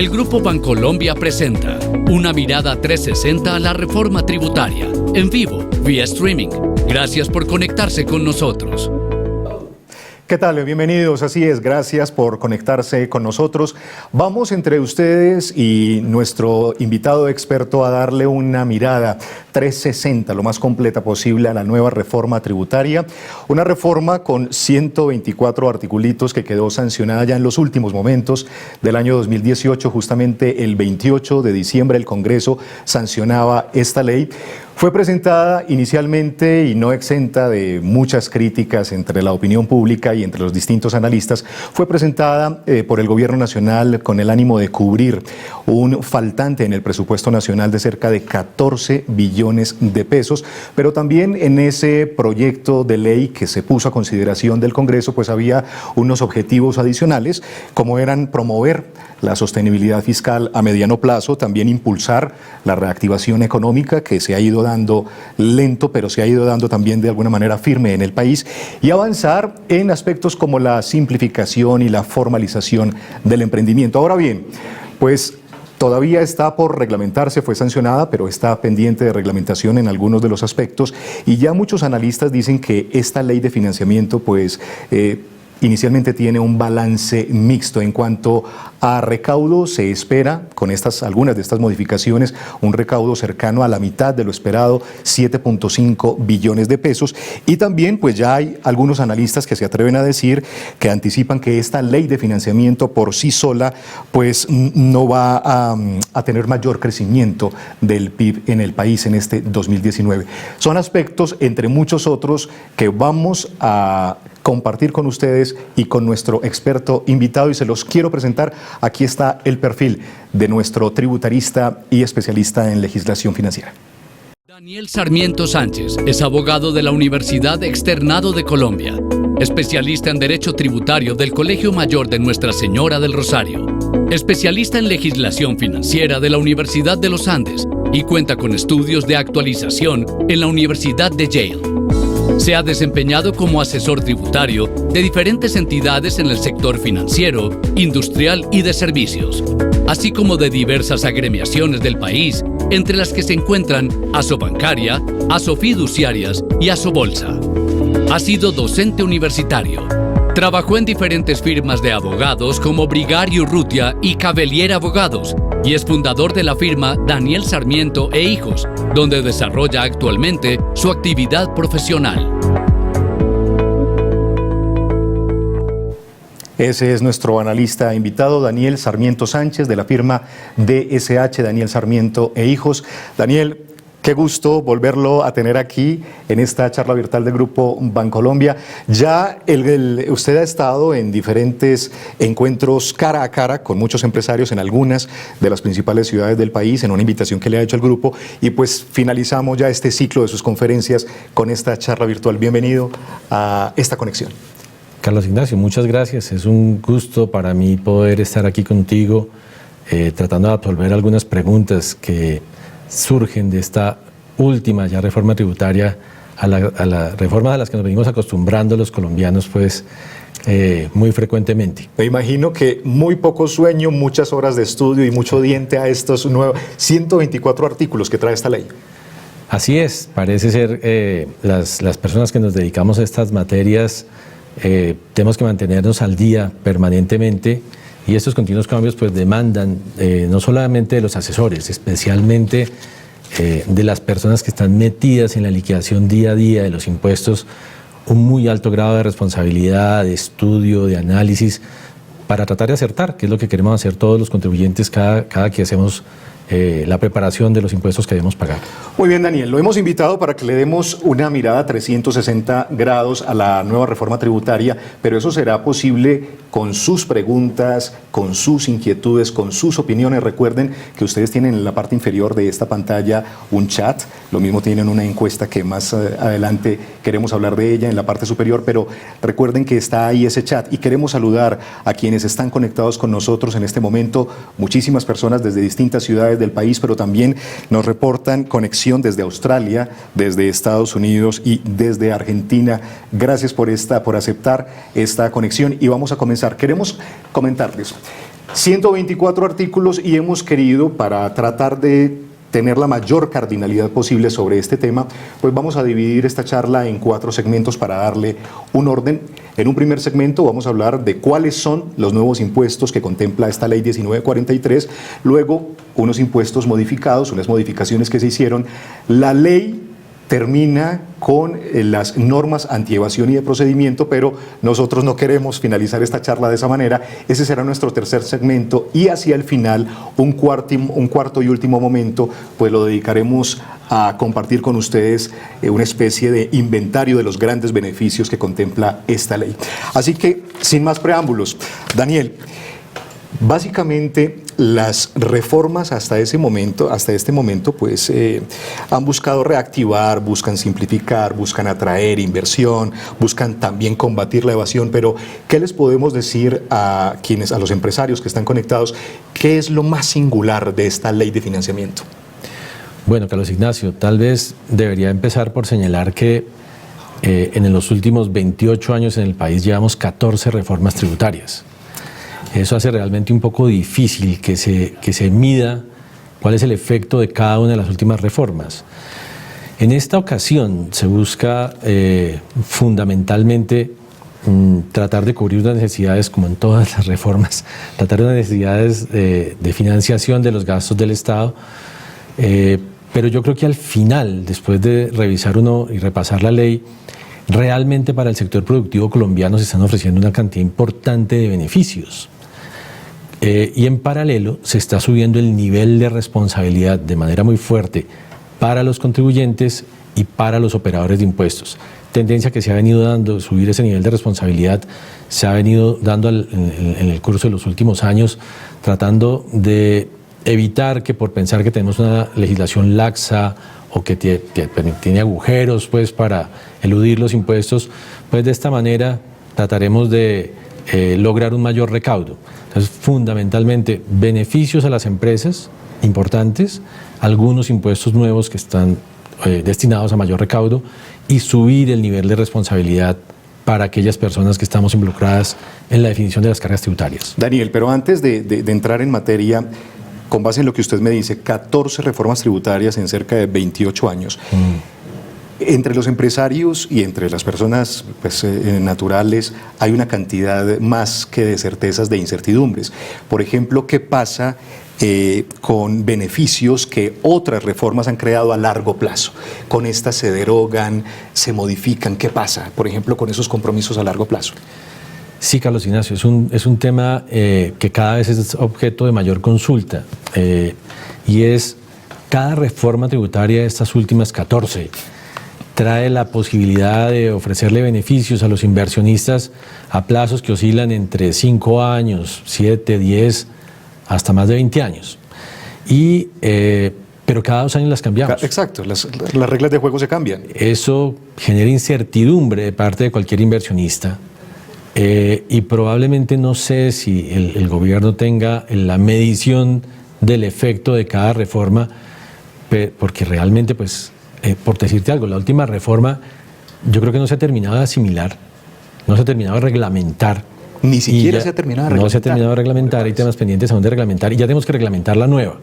El Grupo Bancolombia presenta una mirada 360 a la reforma tributaria, en vivo, vía streaming. Gracias por conectarse con nosotros. ¿Qué tal? Bienvenidos, así es, gracias por conectarse con nosotros. Vamos entre ustedes y nuestro invitado experto a darle una mirada 360, lo más completa posible, a la nueva reforma tributaria. Una reforma con 124 articulitos que quedó sancionada ya en los últimos momentos del año 2018, justamente el 28 de diciembre el Congreso sancionaba esta ley. Fue presentada inicialmente y no exenta de muchas críticas entre la opinión pública y entre los distintos analistas. Fue presentada por el Gobierno Nacional con el ánimo de cubrir un faltante en el presupuesto nacional de cerca de 14 billones de pesos, pero también en ese proyecto de ley que se puso a consideración del Congreso, pues había unos objetivos adicionales, como eran promover la sostenibilidad fiscal a mediano plazo, también impulsar la reactivación económica que se ha ido dando lento, pero se ha ido dando también de alguna manera firme en el país, y avanzar en aspectos como la simplificación y la formalización del emprendimiento. Ahora bien, pues todavía está por reglamentarse, fue sancionada, pero está pendiente de reglamentación en algunos de los aspectos, y ya muchos analistas dicen que esta ley de financiamiento pues inicialmente tiene un balance mixto. En cuanto a recaudo, se espera, con algunas de estas modificaciones, un recaudo cercano a la mitad de lo esperado, 7.5 billones de pesos. Y también, pues ya hay algunos analistas que se atreven a decir, que anticipan que esta ley de financiamiento por sí sola, pues no va a tener mayor crecimiento del PIB en el país en este 2019. Son aspectos, entre muchos otros, que vamos a compartir con ustedes y con nuestro experto invitado, y se los quiero presentar. Aquí está el perfil de nuestro tributarista y especialista en legislación financiera. Daniel Sarmiento Sánchez es abogado de la Universidad Externado de Colombia, especialista en Derecho Tributario del Colegio Mayor de Nuestra Señora del Rosario, especialista en legislación financiera de la Universidad de los Andes y cuenta con estudios de actualización en la Universidad de Yale. Se ha desempeñado como asesor tributario de diferentes entidades en el sector financiero, industrial y de servicios, así como de diversas agremiaciones del país, entre las que se encuentran Asobancaria, Asofiduciarias y Asobolsa. Ha sido docente universitario. Trabajó en diferentes firmas de abogados como Brigar y Urrutia y Cavelier Abogados, y es fundador de la firma Daniel Sarmiento e Hijos, donde desarrolla actualmente su actividad profesional. Ese es nuestro analista invitado, Daniel Sarmiento Sánchez, de la firma DSH, Daniel Sarmiento e Hijos. Daniel, qué gusto volverlo a tener aquí en esta charla virtual del Grupo Bancolombia. Ya usted ha estado en diferentes encuentros cara a cara con muchos empresarios en algunas de las principales ciudades del país, en una invitación que le ha hecho el grupo, y pues finalizamos ya este ciclo de sus conferencias con esta charla virtual. Bienvenido a esta conexión. Carlos Ignacio, muchas gracias. Es un gusto para mí poder estar aquí contigo, tratando de absolver algunas preguntas que surgen de esta última ya reforma tributaria, a la reforma a las que nos venimos acostumbrando los colombianos pues muy frecuentemente. Me imagino que muy poco sueño, muchas horas de estudio y mucho diente a estos nuevos 124 artículos que trae esta ley. Así es, parece ser las personas que nos dedicamos a estas materias tenemos que mantenernos al día permanentemente, y estos continuos cambios pues demandan no solamente de los asesores, especialmente de las personas que están metidas en la liquidación día a día de los impuestos, un muy alto grado de responsabilidad, de estudio, de análisis, para tratar de acertar, que es lo que queremos hacer todos los contribuyentes cada que hacemos la preparación de los impuestos que debemos pagar. Muy bien, Daniel, lo hemos invitado para que le demos una mirada 360 grados a la nueva reforma tributaria, pero eso será posible con sus preguntas, con sus inquietudes, con sus opiniones. Recuerden que ustedes tienen en la parte inferior de esta pantalla un chat, lo mismo tienen una encuesta que más adelante queremos hablar de ella en la parte superior, pero recuerden que está ahí ese chat, y queremos saludar a quienes están conectados con nosotros en este momento, muchísimas personas desde distintas ciudades del país, pero también nos reportan conexión desde Australia, desde Estados Unidos y desde Argentina. Gracias por aceptar esta conexión, y vamos a comenzar. Queremos comentarles, 124 artículos y hemos querido, para tratar de tener la mayor cardinalidad posible sobre este tema, pues vamos a dividir esta charla en 4 segmentos para darle un orden. En un primer segmento vamos a hablar de cuáles son los nuevos impuestos que contempla esta ley 1943, luego unos impuestos modificados, unas modificaciones que se hicieron. La ley termina con las normas antievasión y de procedimiento, pero nosotros no queremos finalizar esta charla de esa manera. Ese será nuestro tercer segmento y hacia el final, un cuarto y último momento, pues lo dedicaremos a compartir con ustedes una especie de inventario de los grandes beneficios que contempla esta ley. Así que, sin más preámbulos, Daniel, básicamente las reformas hasta este momento, pues han buscado reactivar, buscan simplificar, buscan atraer inversión, buscan también combatir la evasión, pero ¿qué les podemos decir a los empresarios que están conectados? ¿Qué es lo más singular de esta ley de financiamiento? Bueno, Carlos Ignacio, tal vez debería empezar por señalar que en los últimos 28 años en el país llevamos 14 reformas tributarias. Eso hace realmente un poco difícil que se mida cuál es el efecto de cada una de las últimas reformas. En esta ocasión se busca fundamentalmente tratar de cubrir unas necesidades, como en todas las reformas, tratar unas necesidades de financiación de los gastos del Estado, pero yo creo que al final, después de revisar uno y repasar la ley, realmente para el sector productivo colombiano se están ofreciendo una cantidad importante de beneficios. Y en paralelo se está subiendo el nivel de responsabilidad de manera muy fuerte para los contribuyentes y para los operadores de impuestos. Tendencia que se ha venido dando, subir ese nivel de responsabilidad, se ha venido dando en el curso de los últimos años, tratando de evitar que por pensar que tenemos una legislación laxa o que tiene agujeros pues, para eludir los impuestos, pues de esta manera trataremos de lograr un mayor recaudo. Entonces, fundamentalmente, beneficios a las empresas importantes, algunos impuestos nuevos que están destinados a mayor recaudo y subir el nivel de responsabilidad para aquellas personas que estamos involucradas en la definición de las cargas tributarias. Daniel, pero antes de entrar en materia, con base en lo que usted me dice, 14 reformas tributarias en cerca de 28 años. Entre los empresarios y entre las personas pues, naturales hay una cantidad más que de certezas, de incertidumbres. Por ejemplo, ¿qué pasa con beneficios que otras reformas han creado a largo plazo? Con estas se derogan, se modifican, ¿qué pasa? Por ejemplo, con esos compromisos a largo plazo. Sí, Carlos Ignacio, es un tema que cada vez es objeto de mayor consulta y es cada reforma tributaria de estas últimas 14 trae la posibilidad de ofrecerle beneficios a los inversionistas a plazos que oscilan entre 5 años, 7, 10, hasta más de 20 años. Pero cada 2 años las cambiamos. Exacto, las reglas de juego se cambian. Eso genera incertidumbre de parte de cualquier inversionista y probablemente no sé si el gobierno tenga la medición del efecto de cada reforma, porque realmente pues... por decirte algo, la última reforma yo creo que no se ha terminado de asimilar, no se ha terminado de reglamentar. Ni siquiera se ha terminado de reglamentar. No se ha terminado de reglamentar, hay temas pendientes aún de reglamentar y ya tenemos que reglamentar la nueva.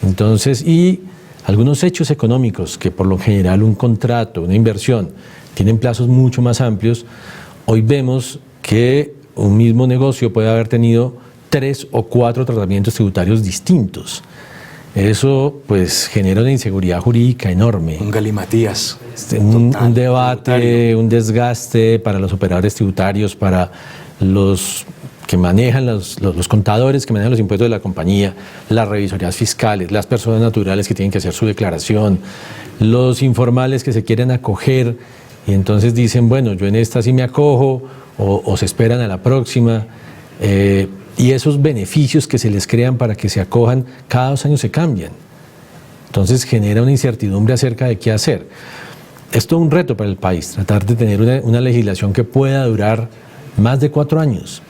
Entonces, y algunos hechos económicos que por lo general un contrato, una inversión, tienen plazos mucho más amplios, hoy vemos que un mismo negocio puede haber tenido 3 o 4 tratamientos tributarios distintos. Eso pues genera una inseguridad jurídica enorme. Un galimatías. Un debate, un desgaste para los operadores tributarios, para los que manejan, los contadores que manejan los impuestos de la compañía, las revisorías fiscales, las personas naturales que tienen que hacer su declaración, los informales que se quieren acoger y entonces dicen, bueno, yo en esta sí me acojo o se esperan a la próxima. Y esos beneficios que se les crean para que se acojan, cada 2 años se cambian. Entonces genera una incertidumbre acerca de qué hacer. Es todo un reto para el país, tratar de tener una legislación que pueda durar más de 4 años.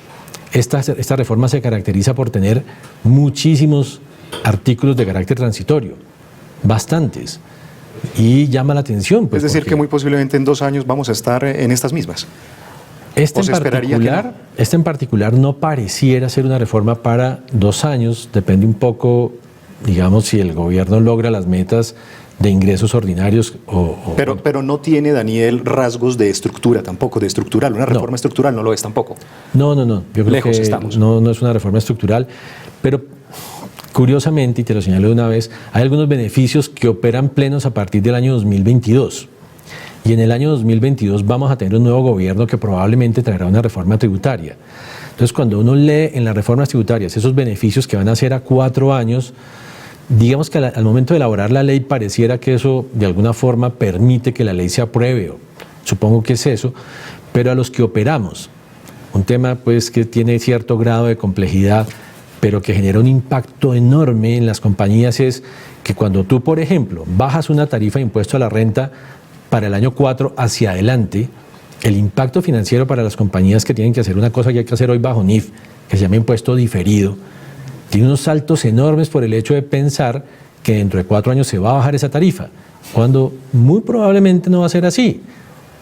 Esta reforma se caracteriza por tener muchísimos artículos de carácter transitorio, bastantes, y llama la atención. Pues, es decir, que muy posiblemente en 2 años vamos a estar en estas mismas. Esta en particular no pareciera ser una reforma para 2 años, depende un poco, digamos, si el gobierno logra las metas de ingresos ordinarios Pero no tiene, Daniel, rasgos de estructura tampoco, de estructural. Una reforma estructural no lo es tampoco. No. Yo creo Lejos que estamos. No es una reforma estructural, pero curiosamente, y te lo señalo de una vez, hay algunos beneficios que operan plenos a partir del año 2022. Y en el año 2022 vamos a tener un nuevo gobierno que probablemente traerá una reforma tributaria. Entonces, cuando uno lee en las reformas tributarias esos beneficios que van a ser a 4 años, digamos que al momento de elaborar la ley pareciera que eso de alguna forma permite que la ley se apruebe, supongo que es eso, pero a los que operamos, un tema pues que tiene cierto grado de complejidad, pero que genera un impacto enorme en las compañías, es que cuando tú, por ejemplo, bajas una tarifa de impuesto a la renta para el año 4 hacia adelante, el impacto financiero para las compañías que tienen que hacer una cosa que hay que hacer hoy bajo NIF, que se llama impuesto diferido, tiene unos saltos enormes por el hecho de pensar que dentro de 4 años se va a bajar esa tarifa, cuando muy probablemente no va a ser así.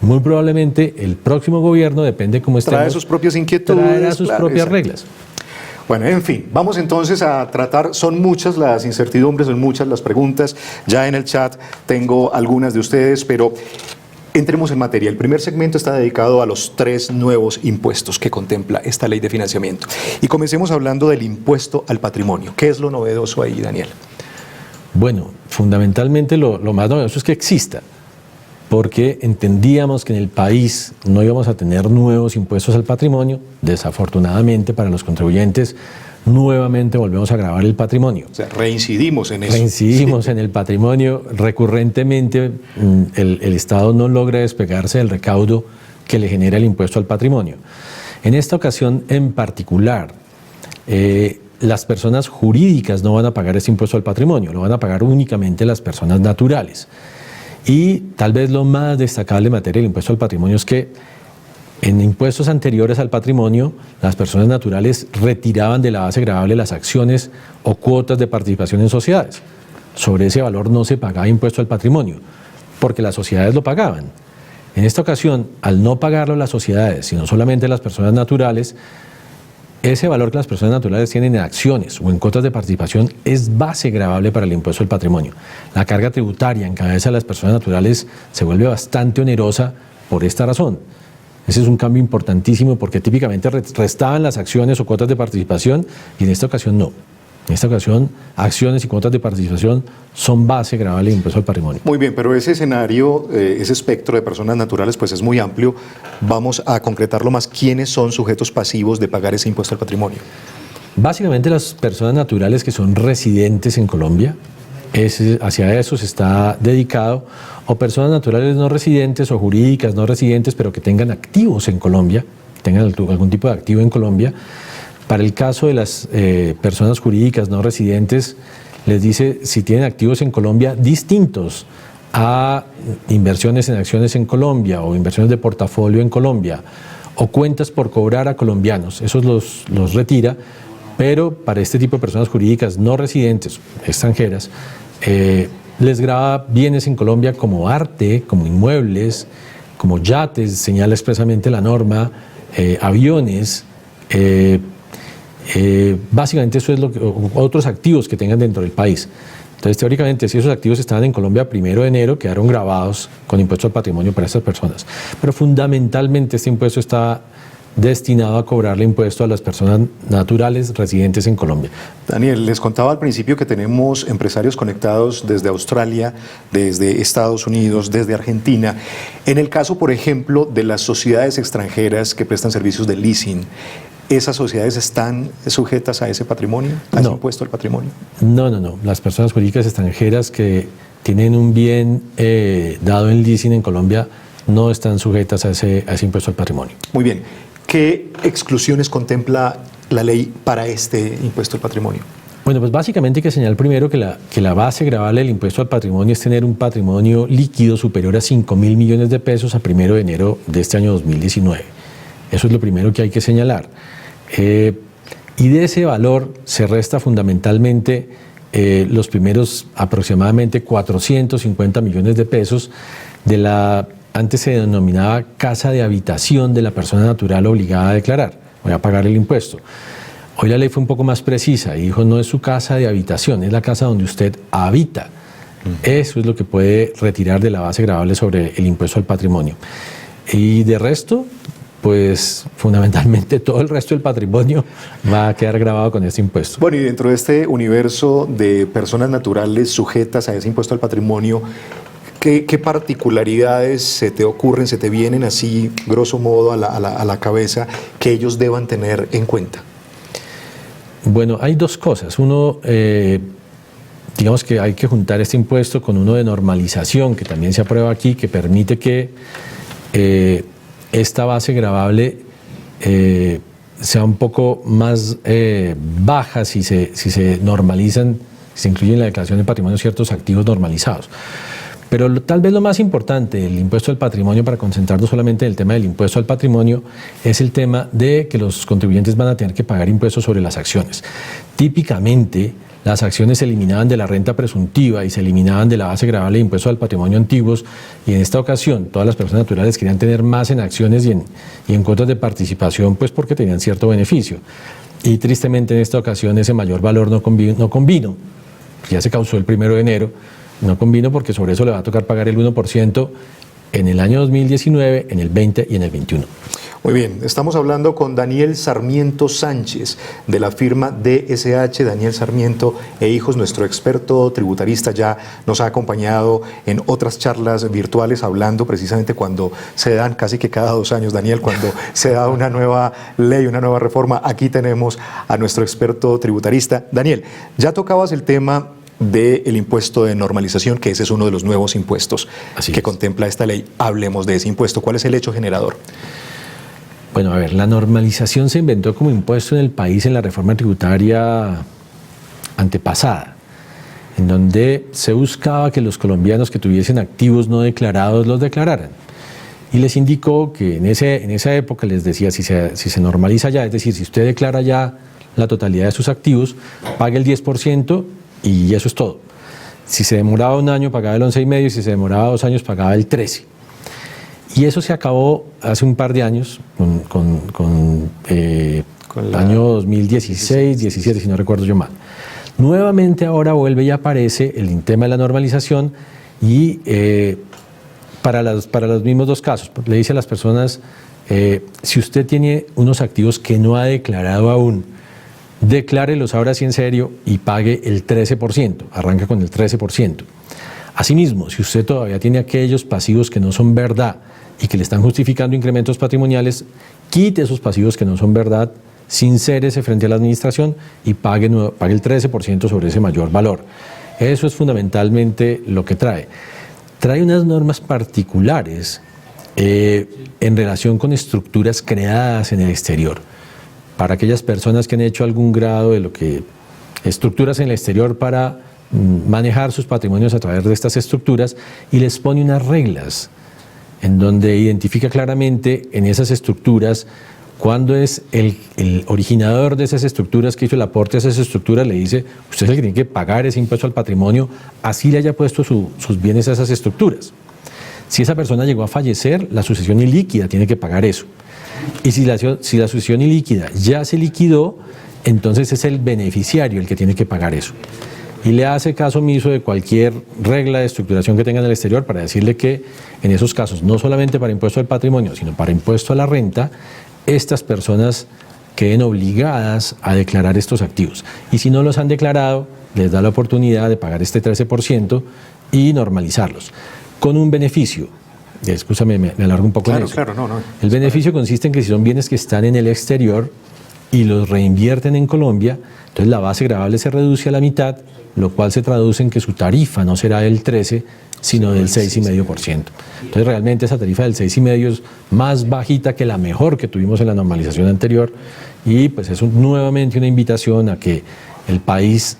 Muy probablemente el próximo gobierno, depende cómo estemos, trae sus propias inquietudes, traerá sus propias reglas. Bueno, en fin, vamos entonces a tratar, son muchas las incertidumbres, son muchas las preguntas, ya en el chat tengo algunas de ustedes, pero entremos en materia. El primer segmento está dedicado a los 3 nuevos impuestos que contempla esta ley de financiamiento. Y comencemos hablando del impuesto al patrimonio. ¿Qué es lo novedoso ahí, Daniel? Bueno, fundamentalmente lo más novedoso es que exista, porque entendíamos que en el país no íbamos a tener nuevos impuestos al patrimonio. Desafortunadamente para los contribuyentes, nuevamente volvemos a gravar el patrimonio. O sea, reincidimos en eso. Reincidimos en el patrimonio. Recurrentemente el Estado no logra despegarse del recaudo que le genera el impuesto al patrimonio. En esta ocasión en particular, las personas jurídicas no van a pagar ese impuesto al patrimonio, lo van a pagar únicamente las personas naturales. Y tal vez lo más destacable en materia del impuesto al patrimonio es que en impuestos anteriores al patrimonio, las personas naturales retiraban de la base gravable las acciones o cuotas de participación en sociedades. Sobre ese valor no se pagaba impuesto al patrimonio, porque las sociedades lo pagaban. En esta ocasión, al no pagarlo las sociedades, sino solamente las personas naturales, ese valor que las personas naturales tienen en acciones o en cuotas de participación es base gravable para el impuesto al patrimonio. La carga tributaria en cabeza de las personas naturales se vuelve bastante onerosa por esta razón. Ese es un cambio importantísimo porque típicamente restaban las acciones o cuotas de participación y en esta ocasión no. En esta ocasión, acciones y cuotas de participación son base gravable del impuesto al patrimonio. Muy bien, pero ese escenario, ese espectro de personas naturales, pues es muy amplio. Vamos a concretarlo más. ¿Quiénes son sujetos pasivos de pagar ese impuesto al patrimonio? Básicamente las personas naturales que son residentes en Colombia, hacia eso se está dedicado, o personas naturales no residentes o jurídicas no residentes, pero que tengan activos en Colombia, tengan algún tipo de activo en Colombia. Para el caso de las personas jurídicas no residentes, les dice si tienen activos en Colombia distintos a inversiones en acciones en Colombia o inversiones de portafolio en Colombia o cuentas por cobrar a colombianos, esos los retira, pero para este tipo de personas jurídicas no residentes, extranjeras, les grava bienes en Colombia como arte, como inmuebles, como yates, señala expresamente la norma, aviones, básicamente eso es otros activos que tengan dentro del país. Entonces, teóricamente, si esos activos estaban en Colombia 1 de enero, quedaron grabados con impuesto al patrimonio para estas personas. Pero fundamentalmente este impuesto está destinado a cobrarle impuesto a las personas naturales residentes en Colombia. Daniel, les contaba al principio que tenemos empresarios conectados desde Australia, desde Estados Unidos, desde Argentina. En el caso, por ejemplo, de las sociedades extranjeras que prestan servicios de leasing, ¿esas sociedades están sujetas a ese patrimonio, a ese impuesto al patrimonio? No. Las personas jurídicas extranjeras que tienen un bien dado en leasing en Colombia no están sujetas a ese impuesto al patrimonio. Muy bien. ¿Qué exclusiones contempla la ley para este impuesto al patrimonio? Bueno, pues básicamente hay que señalar primero que la base gravable del impuesto al patrimonio es tener un patrimonio líquido superior a 5.000 millones de pesos a 1 de enero de este año 2019. Eso es lo primero que hay que señalar. Y de ese valor se resta fundamentalmente los primeros aproximadamente 450 millones de pesos de la antes se denominaba casa de habitación de la persona natural obligada a declarar, voy a pagar el impuesto. Hoy la ley fue un poco más precisa y dijo, no es su casa de habitación, es la casa donde usted habita. Eso es lo que puede retirar de la base gravable sobre el impuesto al patrimonio. Y de resto, pues fundamentalmente todo el resto del patrimonio va a quedar grabado con este impuesto. Bueno, y dentro de este universo de personas naturales sujetas a ese impuesto al patrimonio, ¿qué particularidades se te ocurren, se te vienen así, grosso modo, a la cabeza que ellos deban tener en cuenta? Bueno, hay dos cosas. Uno, digamos que hay que juntar este impuesto con uno de normalización, que también se aprueba aquí, que permite que esta base gravable sea un poco más baja si se normalizan, si se incluyen en la declaración de patrimonio ciertos activos normalizados. Pero tal vez lo más importante del impuesto al patrimonio, para concentrarnos solamente en el tema del impuesto al patrimonio, es el tema de que los contribuyentes van a tener que pagar impuestos sobre las acciones. Típicamente, las acciones se eliminaban de la renta presuntiva y se eliminaban de la base gravable de impuestos al patrimonio antiguos, y en esta ocasión todas las personas naturales querían tener más en acciones y en cuotas de participación, pues porque tenían cierto beneficio. Y tristemente en esta ocasión ese mayor valor no convino, ya se causó el 1 de enero, no convino porque sobre eso le va a tocar pagar el 1% en el año 2019, en el 20 y en el 21. Muy bien, estamos hablando con Daniel Sarmiento Sánchez, de la firma DSH, Daniel Sarmiento e Hijos, nuestro experto tributarista. Ya nos ha acompañado en otras charlas virtuales hablando precisamente cuando se dan, casi que cada 2 años, Daniel, cuando se da una nueva ley, una nueva reforma. Aquí tenemos a nuestro experto tributarista. Daniel, ya tocabas el tema del impuesto de normalización, que ese es uno de los nuevos impuestos que contempla esta ley. Hablemos de ese impuesto. ¿Cuál es el hecho generador? Bueno, a ver, la normalización se inventó como impuesto en el país en la reforma tributaria antepasada, en donde se buscaba que los colombianos que tuviesen activos no declarados los declararan. Y les indicó que en esa época les decía, si se normaliza ya, es decir, si usted declara ya la totalidad de sus activos, pague el 10%, y eso es todo. Si se demoraba 1 año, pagaba el 11,5%, y si se demoraba 2 años, pagaba el 13%. Y eso se acabó hace un par de años, con el año 2016, 17, si no recuerdo yo mal. Nuevamente ahora vuelve y aparece el tema de la normalización y para los mismos dos casos, le dice a las personas, si usted tiene unos activos que no ha declarado aún, declárelos ahora sí en serio y pague el 13%, arranca con el 13%. Asimismo, si usted todavía tiene aquellos pasivos que no son verdad y que le están justificando incrementos patrimoniales, quite esos pasivos que no son verdad, sincérese frente a la administración y pague el 13% sobre ese mayor valor. Eso es fundamentalmente lo que trae. Trae unas normas particulares en relación con estructuras creadas en el exterior. Para aquellas personas que han hecho algún grado de lo que estructuras en el exterior para manejar sus patrimonios a través de estas estructuras, y les pone unas reglas en donde identifica claramente en esas estructuras cuándo es el originador de esas estructuras que hizo el aporte a esas estructuras, le dice, usted es el que tiene que pagar ese impuesto al patrimonio, así le haya puesto sus bienes a esas estructuras. Si esa persona llegó a fallecer, la sucesión ilíquida tiene que pagar eso. Y si la sucesión ilíquida ya se liquidó, entonces es el beneficiario el que tiene que pagar eso. Y le hace caso omiso de cualquier regla de estructuración que tenga en el exterior para decirle que en esos casos, no solamente para impuesto al patrimonio, sino para impuesto a la renta, estas personas queden obligadas a declarar estos activos. Y si no los han declarado, les da la oportunidad de pagar este 13% y normalizarlos. Con un beneficio. Escúchame, me alargo un poco en eso. Claro, no. El beneficio consiste en que si son bienes que están en el exterior y los reinvierten en Colombia, entonces la base gravable se reduce a la mitad, lo cual se traduce en que su tarifa no será del 13%, sino del 6,5%. Entonces realmente esa tarifa del 6,5% es más bajita que la mejor que tuvimos en la normalización anterior, y pues es nuevamente una invitación a que el país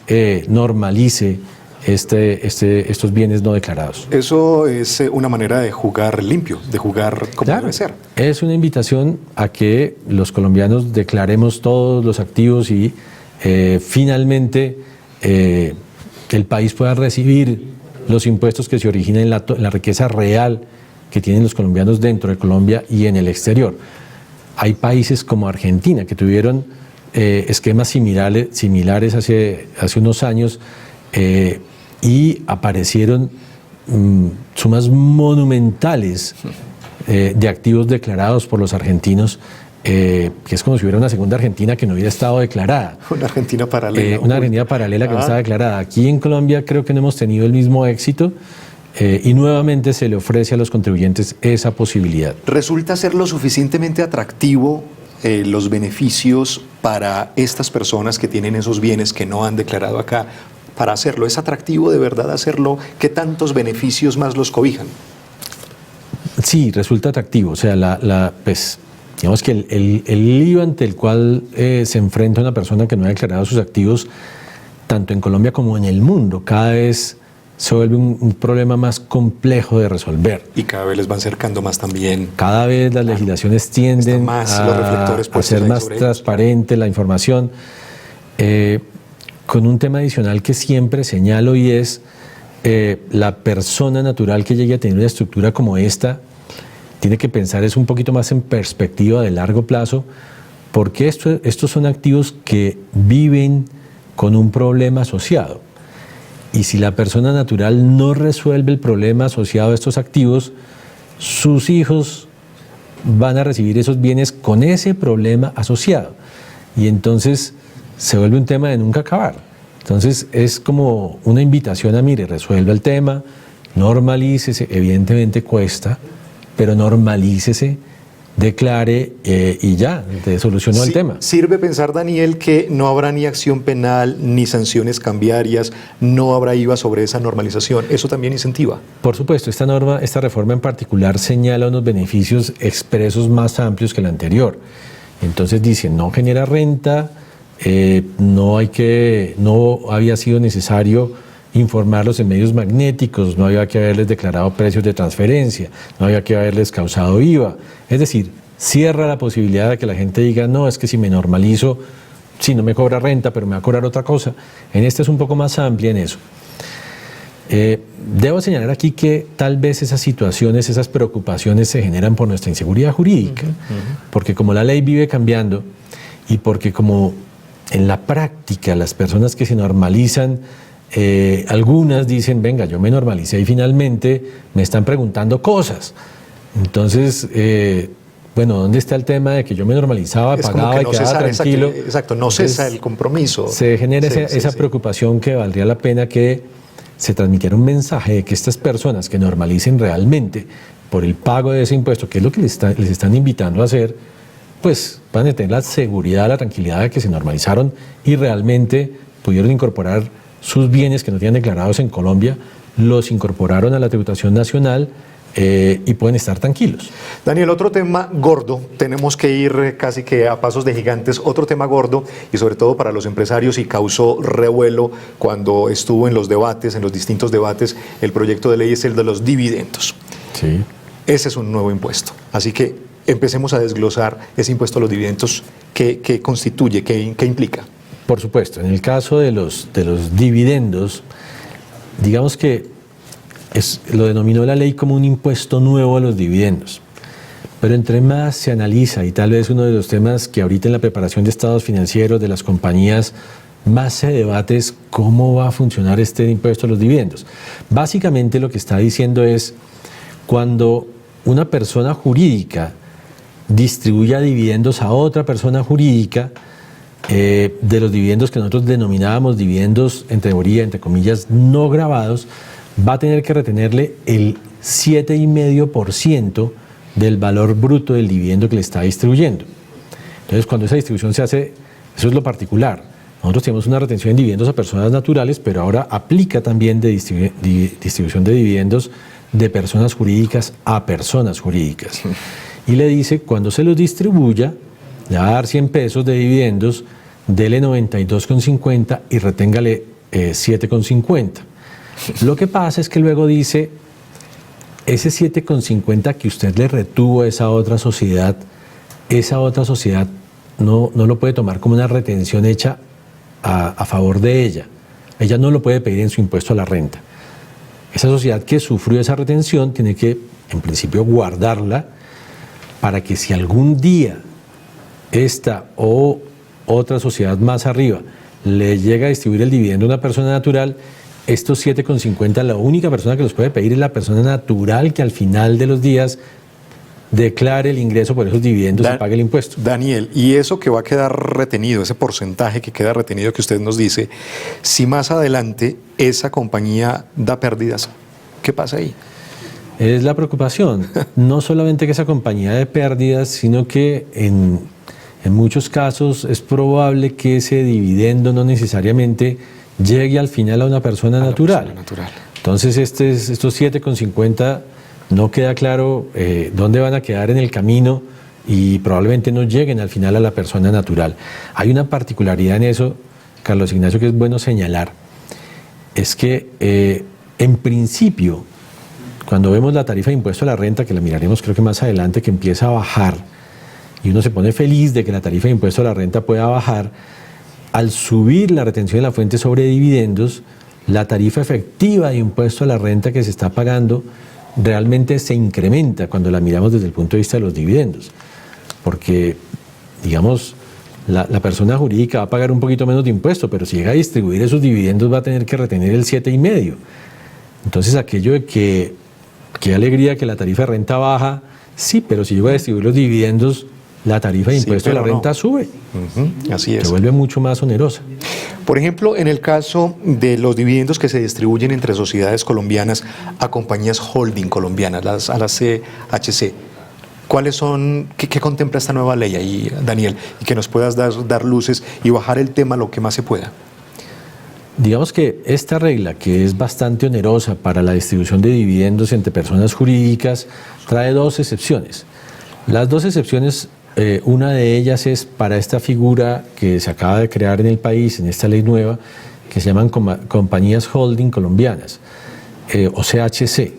normalice estos bienes no declarados. Eso es una manera de jugar limpio, de jugar como debe ser. Es una invitación a que los colombianos declaremos todos los activos y finalmente el país pueda recibir los impuestos que se originen en la riqueza real que tienen los colombianos dentro de Colombia y en el exterior. Hay países como Argentina que tuvieron esquemas similares hace unos años y aparecieron sumas monumentales de activos declarados por los argentinos, que es como si hubiera una segunda Argentina que no hubiera estado declarada. Una Argentina paralela. Una Argentina paralela que no estaba declarada. Aquí en Colombia creo que no hemos tenido el mismo éxito y nuevamente se le ofrece a los contribuyentes esa posibilidad. ¿Resulta ser lo suficientemente atractivo los beneficios para estas personas que tienen esos bienes que no han declarado acá para hacerlo? ¿Es atractivo de verdad hacerlo? ¿Qué tantos beneficios más los cobijan? Sí, resulta atractivo. O sea, pues, digamos que el lío ante el cual se enfrenta una persona que no ha declarado sus activos, tanto en Colombia como en el mundo, cada vez se vuelve un problema más complejo de resolver. Y cada vez les van acercando más también. Cada vez las legislaciones tienden a ser más transparente la información. Con un tema adicional que siempre señalo, y es la persona natural que llegue a tener una estructura como esta tiene que pensar es un poquito más en perspectiva de largo plazo, porque estos son activos que viven con un problema asociado. Y si la persona natural no resuelve el problema asociado a estos activos, sus hijos van a recibir esos bienes con ese problema asociado. Y entonces se vuelve un tema de nunca acabar. Entonces es como una invitación a, mire, resuelva el tema, normalícese, evidentemente cuesta, pero normalícese, declare y ya, te solucionó el tema. Sirve pensar, Daniel, que no habrá ni acción penal, ni sanciones cambiarias, no habrá IVA sobre esa normalización. ¿Eso también incentiva? Por supuesto, esta reforma en particular señala unos beneficios expresos más amplios que la anterior. Entonces dice, no genera renta, no había sido necesario informarlos en medios magnéticos, no había que haberles declarado precios de transferencia, no había que haberles causado IVA. Es decir, cierra la posibilidad de que la gente diga, no, es que si me normalizo, sí, no me cobra renta, pero me va a cobrar otra cosa. En esta es un poco más amplia en eso. Debo señalar aquí que tal vez esas situaciones, esas preocupaciones se generan por nuestra inseguridad jurídica, porque como la ley vive cambiando y porque como en la práctica las personas que se normalizan, algunas dicen, venga, yo me normalicé y finalmente me están preguntando cosas. Entonces, bueno, ¿dónde está el tema de que yo me normalizaba, pagaba y quedaba tranquilo? Exacto, no cesa el compromiso. Se genera esa preocupación que valdría la pena que se transmitiera un mensaje de que estas personas que normalicen realmente por el pago de ese impuesto, que es lo que les están invitando a hacer, pues van a tener la seguridad, la tranquilidad de que se normalizaron y realmente pudieron incorporar sus bienes que no tenían declarados en Colombia, los incorporaron a la tributación nacional y pueden estar tranquilos. Daniel, otro tema gordo, tenemos que ir casi que a pasos de gigantes, otro tema gordo y sobre todo para los empresarios y causó revuelo cuando estuvo en los debates, en los distintos debates, el proyecto de ley es el de los dividendos. Sí. Ese es un nuevo impuesto, así que empecemos a desglosar ese impuesto a los dividendos, ¿qué constituye, qué implica? Por supuesto, en el caso de los dividendos, digamos que lo denominó la ley como un impuesto nuevo a los dividendos. Pero entre más se analiza, y tal vez uno de los temas que ahorita en la preparación de estados financieros de las compañías más se debate es cómo va a funcionar este impuesto a los dividendos. Básicamente lo que está diciendo es, cuando una persona jurídica distribuya dividendos a otra persona jurídica, de los dividendos que nosotros denominábamos dividendos, en teoría, entre comillas, no grabados, va a tener que retenerle el 7,5% del valor bruto del dividendo que le está distribuyendo. Entonces, cuando esa distribución se hace, eso es lo particular. Nosotros tenemos una retención de dividendos a personas naturales, pero ahora aplica también de distribución de dividendos de personas jurídicas a personas jurídicas. Y le dice, cuando se los distribuya, le va a dar 100 pesos de dividendos, dele 92,50 y reténgale 7,50. Lo que pasa es que luego dice, ese 7,50 que usted le retuvo a esa otra sociedad no lo puede tomar como una retención hecha a favor de ella. Ella no lo puede pedir en su impuesto a la renta. Esa sociedad que sufrió esa retención tiene que en principio guardarla para que si algún día esta o otra sociedad más arriba le llega a distribuir el dividendo a una persona natural, estos 7,50, la única persona que los puede pedir es la persona natural que al final de los días declare el ingreso por esos dividendos y pague el impuesto. Daniel, y eso que va a quedar retenido, ese porcentaje que queda retenido que usted nos dice, si más adelante esa compañía da pérdidas, ¿qué pasa ahí? Es la preocupación, no solamente que esa compañía dé pérdidas, sino que en muchos casos es probable que ese dividendo no necesariamente llegue al final a una persona natural. Entonces estos 7,50 no queda claro dónde van a quedar en el camino y probablemente no lleguen al final a la persona natural. Hay una particularidad en eso, Carlos Ignacio, que es bueno señalar, es que en principio, cuando vemos la tarifa de impuesto a la renta, que la miraremos creo que más adelante, que empieza a bajar, y uno se pone feliz de que la tarifa de impuesto a la renta pueda bajar, al subir la retención de la fuente sobre dividendos, la tarifa efectiva de impuesto a la renta que se está pagando realmente se incrementa cuando la miramos desde el punto de vista de los dividendos. Porque, digamos, la persona jurídica va a pagar un poquito menos de impuesto, pero si llega a distribuir esos dividendos va a tener que retener el 7,5%. Entonces aquello de que qué alegría que la tarifa de renta baja, sí, pero si llega a distribuir los dividendos, la tarifa de impuesto a la renta sube. Así es. Se vuelve mucho más onerosa. Por ejemplo, en el caso de los dividendos que se distribuyen entre sociedades colombianas a compañías holding colombianas, a las CHC, ¿cuáles son, qué contempla esta nueva ley ahí, Daniel? Y que nos puedas dar luces y bajar el tema lo que más se pueda. Digamos que esta regla, que es bastante onerosa para la distribución de dividendos entre personas jurídicas, trae dos excepciones. Las dos excepciones, una de ellas es para esta figura que se acaba de crear en el país, en esta ley nueva, que se llaman compañías holding colombianas, o CHC.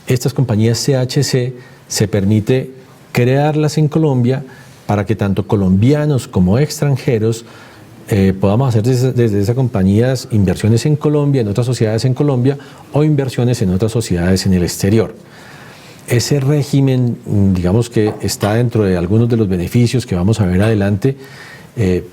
Estas compañías CHC se permite crearlas en Colombia para que tanto colombianos como extranjeros podamos hacer desde esas compañías inversiones en Colombia, en otras sociedades en Colombia o inversiones en otras sociedades en el exterior. Ese régimen, digamos que está dentro de algunos de los beneficios que vamos a ver adelante,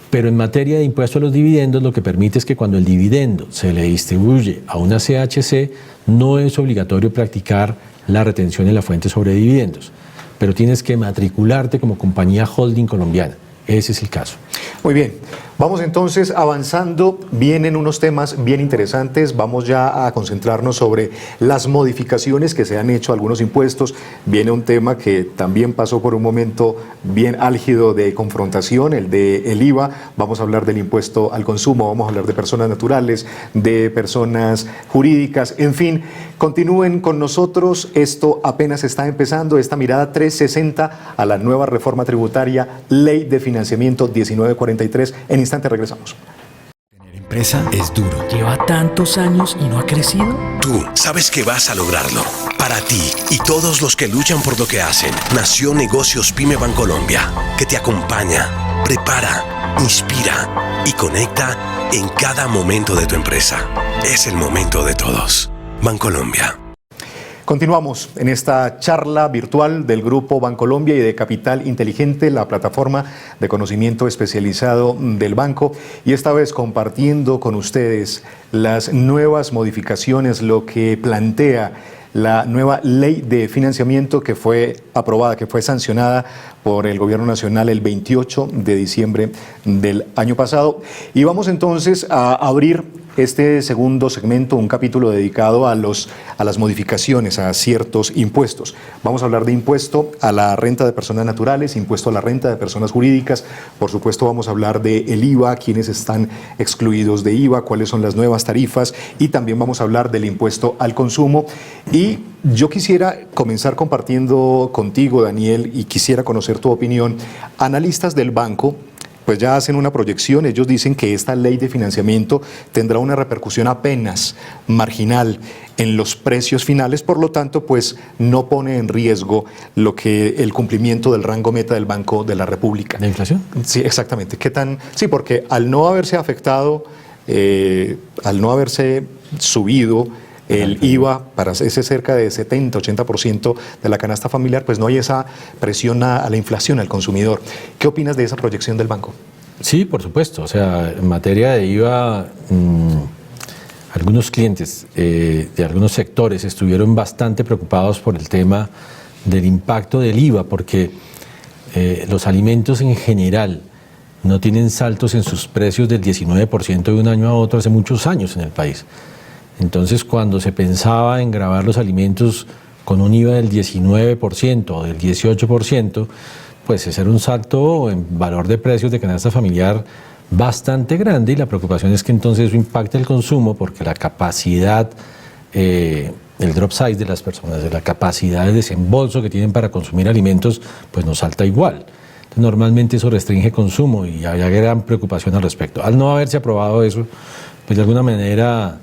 pero en materia de impuesto a los dividendos lo que permite es que cuando el dividendo se le distribuye a una CHC no es obligatorio practicar la retención en la fuente sobre dividendos, pero tienes que matricularte como compañía holding colombiana. Ese es el caso. Muy bien, vamos entonces avanzando. Vienen unos temas bien interesantes. Vamos ya a concentrarnos sobre las modificaciones que se han hecho a algunos impuestos. Viene un tema que también pasó por un momento bien álgido de confrontación, el del IVA. Vamos a hablar del impuesto al consumo, vamos a hablar de personas naturales, de personas jurídicas, en fin. Continúen con nosotros, esto apenas está empezando, esta mirada 360 a la nueva reforma tributaria, Ley de Financiamiento 1943. En instante regresamos. Tener empresa es duro. ¿Lleva tantos años y no ha crecido? Tú sabes que vas a lograrlo. Para ti y todos los que luchan por lo que hacen, nació Negocios Pyme Bancolombia, que te acompaña, prepara, inspira y conecta en cada momento de tu empresa. Es el momento de todos. Bancolombia. Continuamos en esta charla virtual del Grupo Bancolombia y de Capital Inteligente, la plataforma de conocimiento especializado del banco, y esta vez compartiendo con ustedes las nuevas modificaciones, lo que plantea la nueva ley de financiamiento que fue aprobada, que fue sancionada por el Gobierno Nacional el 28 de diciembre del año pasado. Y vamos entonces a abrir este segundo segmento, un capítulo dedicado a las modificaciones, a ciertos impuestos. Vamos a hablar de impuesto a la renta de personas naturales, impuesto a la renta de personas jurídicas. Por supuesto, vamos a hablar del IVA, quiénes están excluidos de IVA, cuáles son las nuevas tarifas, y también vamos a hablar del impuesto al consumo. Y yo quisiera comenzar compartiendo contigo, Daniel, y quisiera conocer tu opinión. Analistas del banco pues ya hacen una proyección. Ellos dicen que esta ley de financiamiento tendrá una repercusión apenas marginal en los precios finales, por lo tanto, pues no pone en riesgo lo que el cumplimiento del rango meta del Banco de la República. ¿La inflación? Sí, exactamente. ¿Qué tan? Sí, porque al no haberse afectado, al no haberse subido el IVA para ese cerca de 70-80% de la canasta familiar, pues no hay esa presión a la inflación, al consumidor. ¿Qué opinas de esa proyección del banco? Sí, por supuesto. O sea, en materia de IVA, algunos clientes de algunos sectores estuvieron bastante preocupados por el tema del impacto del IVA, porque los alimentos en general no tienen saltos en sus precios del 19% de un año a otro hace muchos años en el país. Entonces, cuando se pensaba en gravar los alimentos con un IVA del 19% o del 18%, pues ese era un salto en valor de precios de canasta familiar bastante grande, y la preocupación es que entonces eso impacte el consumo, porque la capacidad, el drop size de las personas, de la capacidad de desembolso que tienen para consumir alimentos, pues no salta igual. Entonces, normalmente eso restringe consumo y había gran preocupación al respecto. Al no haberse aprobado eso, pues de alguna manera,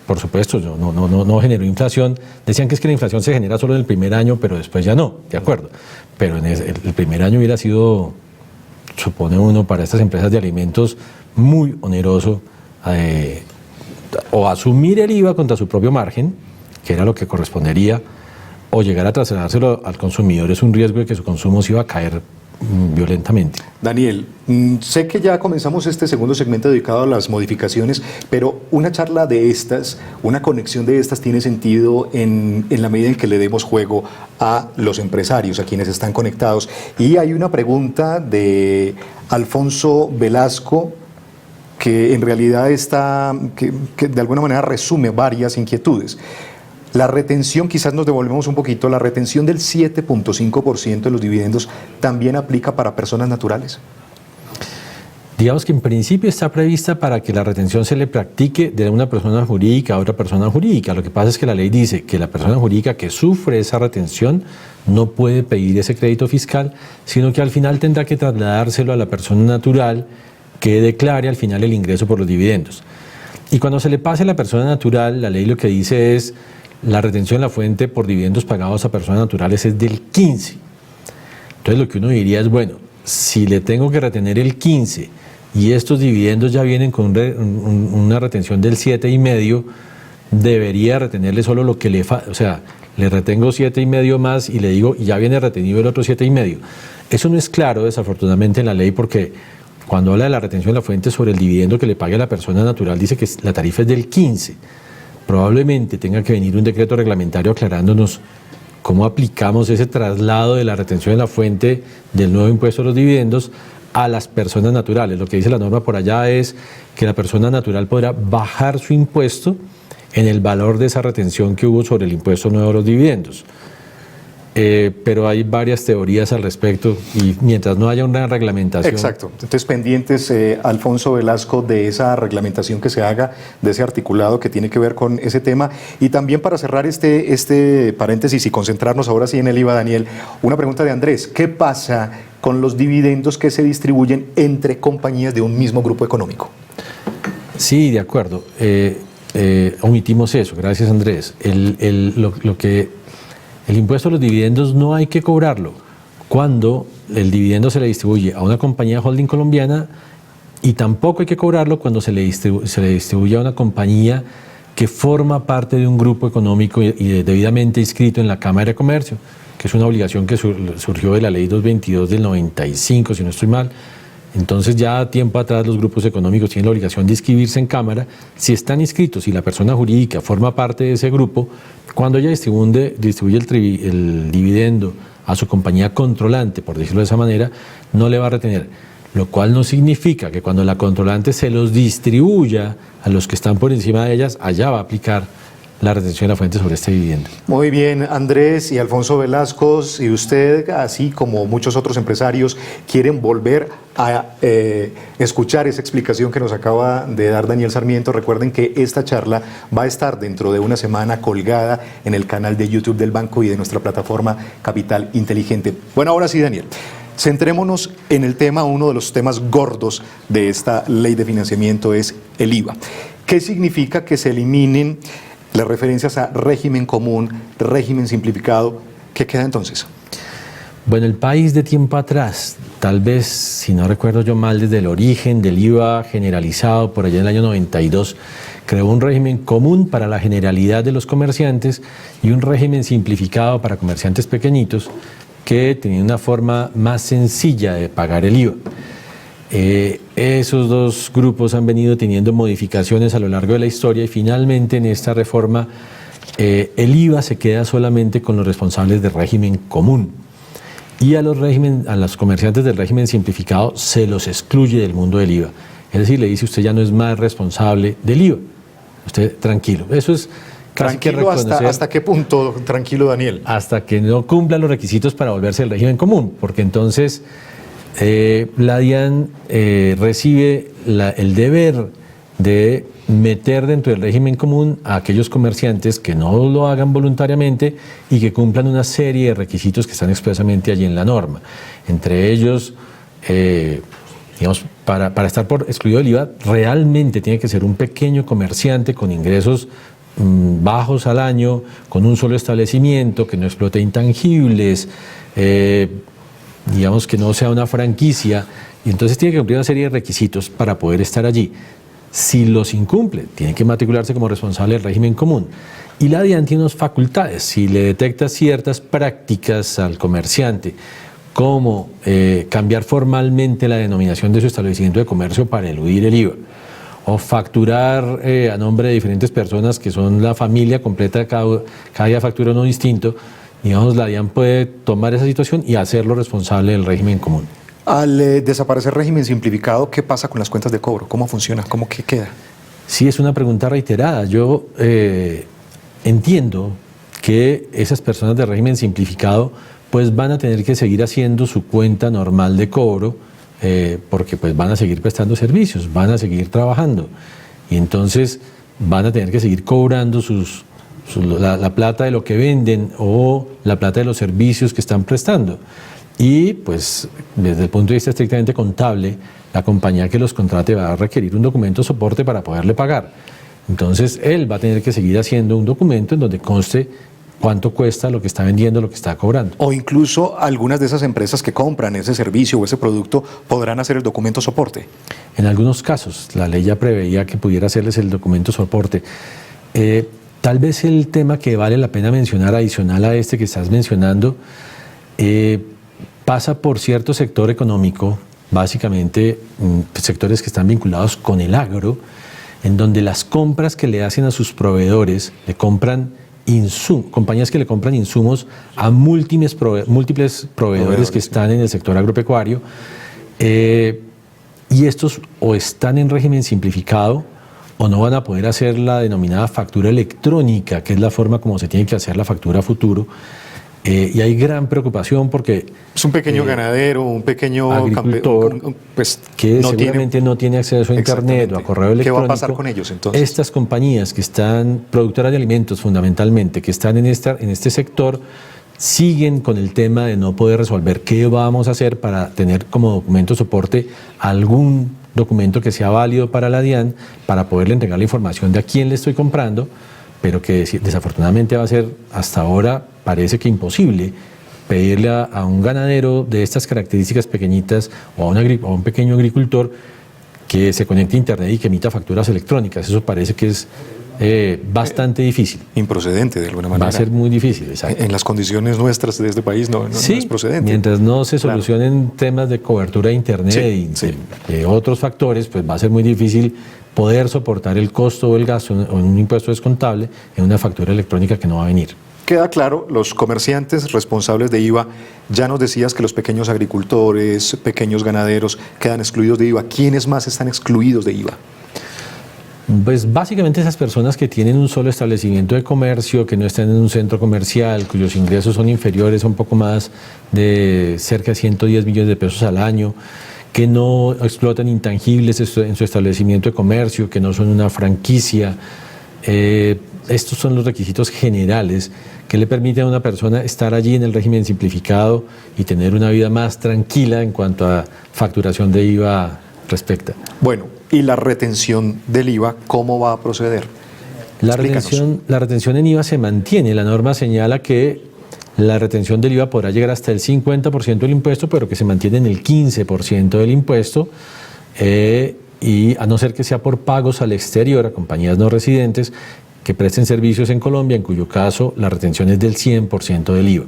por supuesto, no generó inflación. Decían que es que la inflación se genera solo en el primer año, pero después ya no, de acuerdo. Pero en el primer año hubiera sido, supone uno, para estas empresas de alimentos muy oneroso o asumir el IVA contra su propio margen, que era lo que correspondería, o llegar a trasladárselo al consumidor. Es un riesgo de que su consumo se iba a caer violentamente. Daniel, sé que ya comenzamos este segundo segmento dedicado a las modificaciones, pero una charla de estas, una conexión de estas tiene sentido en la medida en que le demos juego a los empresarios, a quienes están conectados. Y hay una pregunta de Alfonso Velasco que en realidad está, que de alguna manera resume varias inquietudes. La retención, quizás nos devolvemos un poquito, la retención del 7.5% de los dividendos también aplica para personas naturales. Digamos que en principio está prevista para que la retención se le practique de una persona jurídica a otra persona jurídica. Lo que pasa es que la ley dice que la persona jurídica que sufre esa retención no puede pedir ese crédito fiscal, sino que al final tendrá que trasladárselo a la persona natural que declare al final el ingreso por los dividendos. Y cuando se le pase a la persona natural, la ley lo que dice es: la retención en la fuente por dividendos pagados a personas naturales es del 15%. Entonces lo que uno diría es, bueno, si le tengo que retener el 15% y estos dividendos ya vienen con una retención del 7,5%, debería retenerle solo lo que le falta. O sea, le retengo 7,5% más y le digo, y ya viene retenido el otro 7,5%. Eso no es claro, desafortunadamente, en la ley, porque cuando habla de la retención en la fuente sobre el dividendo que le pague a la persona natural, dice que la tarifa es del 15%. Probablemente tenga que venir un decreto reglamentario aclarándonos cómo aplicamos ese traslado de la retención en la fuente del nuevo impuesto a los dividendos a las personas naturales. Lo que dice la norma por allá es que la persona natural podrá bajar su impuesto en el valor de esa retención que hubo sobre el impuesto nuevo a los dividendos. Pero hay varias teorías al respecto y mientras no haya una reglamentación... Exacto. Entonces, pendientes, Alfonso Velasco, de esa reglamentación que se haga, de ese articulado que tiene que ver con ese tema. Y también, para cerrar este paréntesis y concentrarnos ahora sí en el IVA, Daniel, una pregunta de Andrés. ¿Qué pasa con los dividendos que se distribuyen entre compañías de un mismo grupo económico? Sí, de acuerdo. Omitimos eso, gracias, Andrés. El impuesto a los dividendos no hay que cobrarlo cuando el dividendo se le distribuye a una compañía holding colombiana, y tampoco hay que cobrarlo cuando se le distribuye a una compañía que forma parte de un grupo económico y debidamente inscrito en la Cámara de Comercio, que es una obligación que surgió de la Ley 222 del 95, si no estoy mal. Entonces, ya tiempo atrás los grupos económicos tienen la obligación de inscribirse en Cámara. Si están inscritos y la persona jurídica forma parte de ese grupo, cuando ella distribuye el dividendo a su compañía controlante, por decirlo de esa manera, no le va a retener. Lo cual no significa que cuando la controlante se los distribuya a los que están por encima de ellas, allá va a aplicar la retención de la fuente sobre este dividendo. Muy bien, Andrés y Alfonso Velasco, y usted, así como muchos otros empresarios, quieren volver a escuchar esa explicación que nos acaba de dar Daniel Sarmiento, recuerden que esta charla va a estar dentro de una semana colgada en el canal de YouTube del banco y de nuestra plataforma Capital Inteligente. Bueno, ahora sí, Daniel, centrémonos en el tema. Uno de los temas gordos de esta ley de financiamiento es el IVA. ¿Qué significa que se eliminen las referencias a régimen común, régimen simplificado? ¿Qué queda entonces? Bueno, el país de tiempo atrás, tal vez, si no recuerdo yo mal, desde el origen del IVA generalizado, por allá en el año 92, creó un régimen común para la generalidad de los comerciantes y un régimen simplificado para comerciantes pequeñitos que tenían una forma más sencilla de pagar el IVA. Esos dos grupos han venido teniendo modificaciones a lo largo de la historia y finalmente en esta reforma el IVA se queda solamente con los responsables del régimen común y a los comerciantes del régimen simplificado se los excluye del mundo del IVA. Es decir, le dice usted ya no es más responsable del IVA. Usted tranquilo. Eso es casi que reconocer. ¿Hasta qué punto tranquilo, Daniel? Hasta que no cumpla los requisitos para volverse el régimen común, porque entonces la DIAN recibe el deber de meter dentro del régimen común a aquellos comerciantes que no lo hagan voluntariamente y que cumplan una serie de requisitos que están expresamente allí en la norma. Entre ellos, digamos, para estar por excluido del IVA, realmente tiene que ser un pequeño comerciante con ingresos bajos al año, con un solo establecimiento, que no explote intangibles, digamos que no sea una franquicia, y entonces tiene que cumplir una serie de requisitos para poder estar allí. Si los incumple, tiene que matricularse como responsable del régimen común. Y la DIAN tiene unas facultades, si le detecta ciertas prácticas al comerciante, como cambiar formalmente la denominación de su establecimiento de comercio para eludir el IVA, o facturar a nombre de diferentes personas que son la familia completa, cada día factura uno distinto, digamos, la DIAN puede tomar esa situación y hacerlo responsable del régimen común. Al desaparecer régimen simplificado, ¿qué pasa con las cuentas de cobro? ¿Cómo funciona? ¿Cómo que queda? Sí, es una pregunta reiterada. Yo entiendo que esas personas de régimen simplificado pues van a tener que seguir haciendo su cuenta normal de cobro porque pues van a seguir prestando servicios, van a seguir trabajando y entonces van a tener que seguir cobrando la plata de lo que venden o la plata de los servicios que están prestando. Y pues desde el punto de vista estrictamente contable, la compañía que los contrate va a requerir un documento de soporte para poderle pagar. Entonces él va a tener que seguir haciendo un documento en donde conste cuánto cuesta lo que está vendiendo, lo que está cobrando. O incluso algunas de esas empresas que compran ese servicio o ese producto podrán hacer el documento soporte. En algunos casos, la ley ya preveía que pudiera hacerles el documento soporte. Tal vez el tema que vale la pena mencionar adicional a este que estás mencionando, pasa por cierto sector económico, básicamente sectores que están vinculados con el agro, en donde las compras que le hacen a sus proveedores, le compran compañías que le compran insumos a múltiples proveedores que están en el sector agropecuario, y estos o están en régimen simplificado o no van a poder hacer la denominada factura electrónica, que es la forma como se tiene que hacer la factura a futuro. Y hay gran preocupación porque es un pequeño ganadero, un pequeño agricultor pues, que seguramente no tiene acceso a internet o a correo electrónico. ¿Qué va a pasar con ellos entonces? Estas compañías que están, productoras de alimentos fundamentalmente, que están en este sector, siguen con el tema de no poder resolver qué vamos a hacer para tener como documento soporte algún documento que sea válido para la DIAN, para poderle entregar la información de a quién le estoy comprando, pero que desafortunadamente va a ser hasta ahora, parece que imposible, pedirle a un ganadero de estas características pequeñitas o a un pequeño agricultor que se conecte a internet y que emita facturas electrónicas. Eso parece que es bastante difícil. Improcedente de alguna manera. Va a ser muy difícil, exacto. En las condiciones nuestras de este país no es procedente. Mientras no se solucionen temas de cobertura de internet y de otros factores, pues va a ser muy difícil poder soportar el costo o el gasto en un impuesto descontable en una factura electrónica que no va a venir. Queda claro, los comerciantes responsables de IVA, ya nos decías que los pequeños agricultores, pequeños ganaderos quedan excluidos de IVA. ¿Quiénes más están excluidos de IVA? Pues básicamente esas personas que tienen un solo establecimiento de comercio, que no están en un centro comercial, cuyos ingresos son inferiores a un poco más de cerca de 110 millones de pesos al año, que no explotan intangibles en su establecimiento de comercio, que no son una franquicia. Estos son los requisitos generales que le permiten a una persona estar allí en el régimen simplificado y tener una vida más tranquila en cuanto a facturación de IVA respecta. Bueno, ¿y la retención del IVA cómo va a proceder? La retención en IVA se mantiene. La norma señala que la retención del IVA podrá llegar hasta el 50% del impuesto, pero que se mantiene en el 15% del impuesto, y a no ser que sea por pagos al exterior a compañías no residentes que presten servicios en Colombia, en cuyo caso la retención es del 100% del IVA.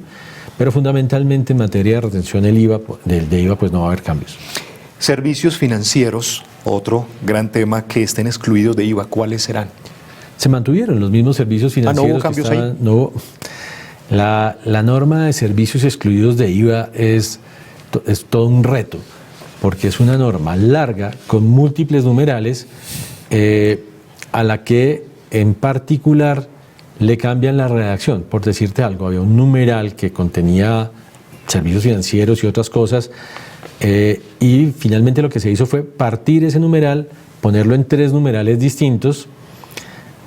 Pero fundamentalmente en materia de retención del IVA, pues no va a haber cambios. Servicios financieros, otro gran tema, que estén excluidos de IVA, ¿cuáles serán? Se mantuvieron los mismos servicios financieros. ¿No hubo cambios ahí? No hubo. La norma de servicios excluidos de IVA es todo un reto, porque es una norma larga con múltiples numerales, a la que en particular le cambian la redacción. Por decirte algo, había un numeral que contenía servicios financieros y otras cosas, y finalmente lo que se hizo fue partir ese numeral, ponerlo en 3 numerales distintos,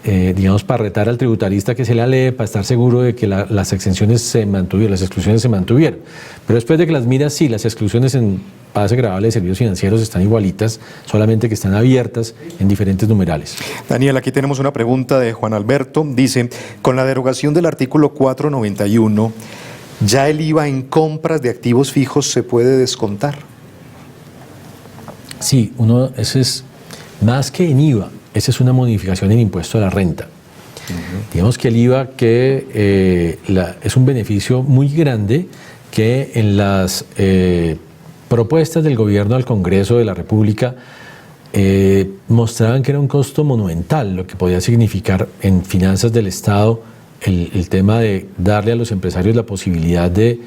digamos, para retar al tributarista que se la lee, para estar seguro de que las exenciones se mantuvieron, las exclusiones se mantuvieron. Pero después de que las miras, sí, las exclusiones en base gravable de servicios financieros están igualitas, solamente que están abiertas en diferentes numerales. Daniel, aquí tenemos una pregunta de Juan Alberto. Dice, con la derogación del artículo 491, ¿ya el IVA en compras de activos fijos se puede descontar? Sí, ese es más que en IVA. Esa es una modificación en impuesto a la renta. Digamos que el IVA es un beneficio muy grande que en las propuestas del gobierno al Congreso de la República mostraban que era un costo monumental, lo que podía significar en finanzas del Estado el tema de darle a los empresarios la posibilidad de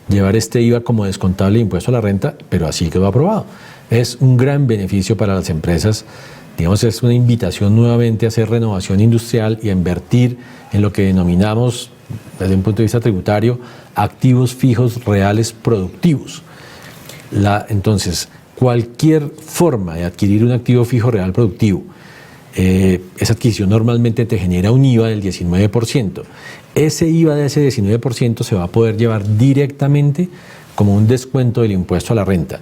llevar este IVA como descontable de impuesto a la renta, pero así quedó aprobado. Es un gran beneficio para las empresas. Digamos, es una invitación nuevamente a hacer renovación industrial y a invertir en lo que denominamos, desde un punto de vista tributario, activos fijos reales productivos. Entonces, cualquier forma de adquirir un activo fijo real productivo, esa adquisición normalmente te genera un IVA del 19%. Ese IVA de ese 19% se va a poder llevar directamente como un descuento del impuesto a la renta.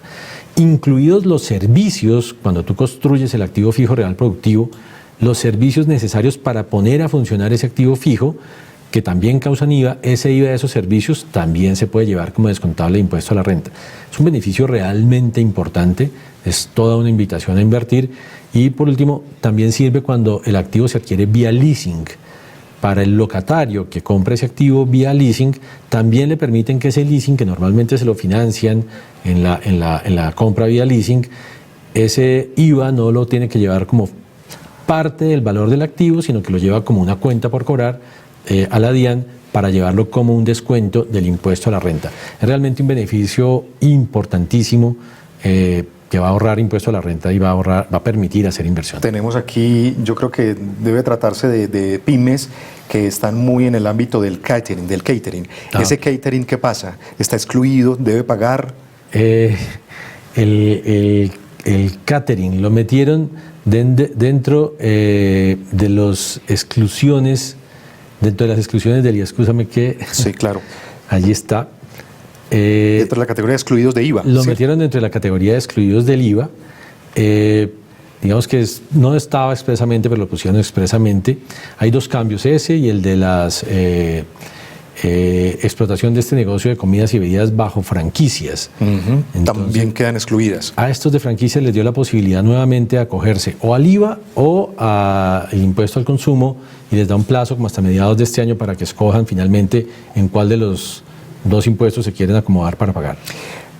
Incluidos los servicios, cuando tú construyes el activo fijo real productivo, los servicios necesarios para poner a funcionar ese activo fijo, que también causan IVA, ese IVA de esos servicios también se puede llevar como descontable de impuesto a la renta. Es un beneficio realmente importante, es toda una invitación a invertir. Y por último, también sirve cuando el activo se adquiere vía leasing. Para el locatario que compra ese activo vía leasing, también le permiten que ese leasing, que normalmente se lo financian en la compra vía leasing, ese IVA no lo tiene que llevar como parte del valor del activo, sino que lo lleva como una cuenta por cobrar a la DIAN para llevarlo como un descuento del impuesto a la renta. Es realmente un beneficio importantísimo que va a ahorrar impuesto a la renta y va a permitir hacer inversión. Tenemos aquí, yo creo que debe tratarse de pymes que están muy en el ámbito del catering. ¿Ese catering qué pasa? ¿Está excluido? ¿Debe pagar? El catering lo metieron dentro de las exclusiones, del IVA. Escúchame que... Sí, claro. Allí está. Dentro de la categoría de excluidos de IVA. Lo metieron dentro de la categoría de excluidos del IVA. Digamos que no estaba expresamente, pero lo pusieron expresamente. Hay 2 cambios, ese y el de las explotación de este negocio de comidas y bebidas bajo franquicias. Entonces, también quedan excluidas. A estos de franquicias les dio la posibilidad nuevamente de acogerse o al IVA o al impuesto al consumo, y les da un plazo como hasta mediados de este año para que escojan finalmente en cuál de los 2 impuestos se quieren acomodar para pagar.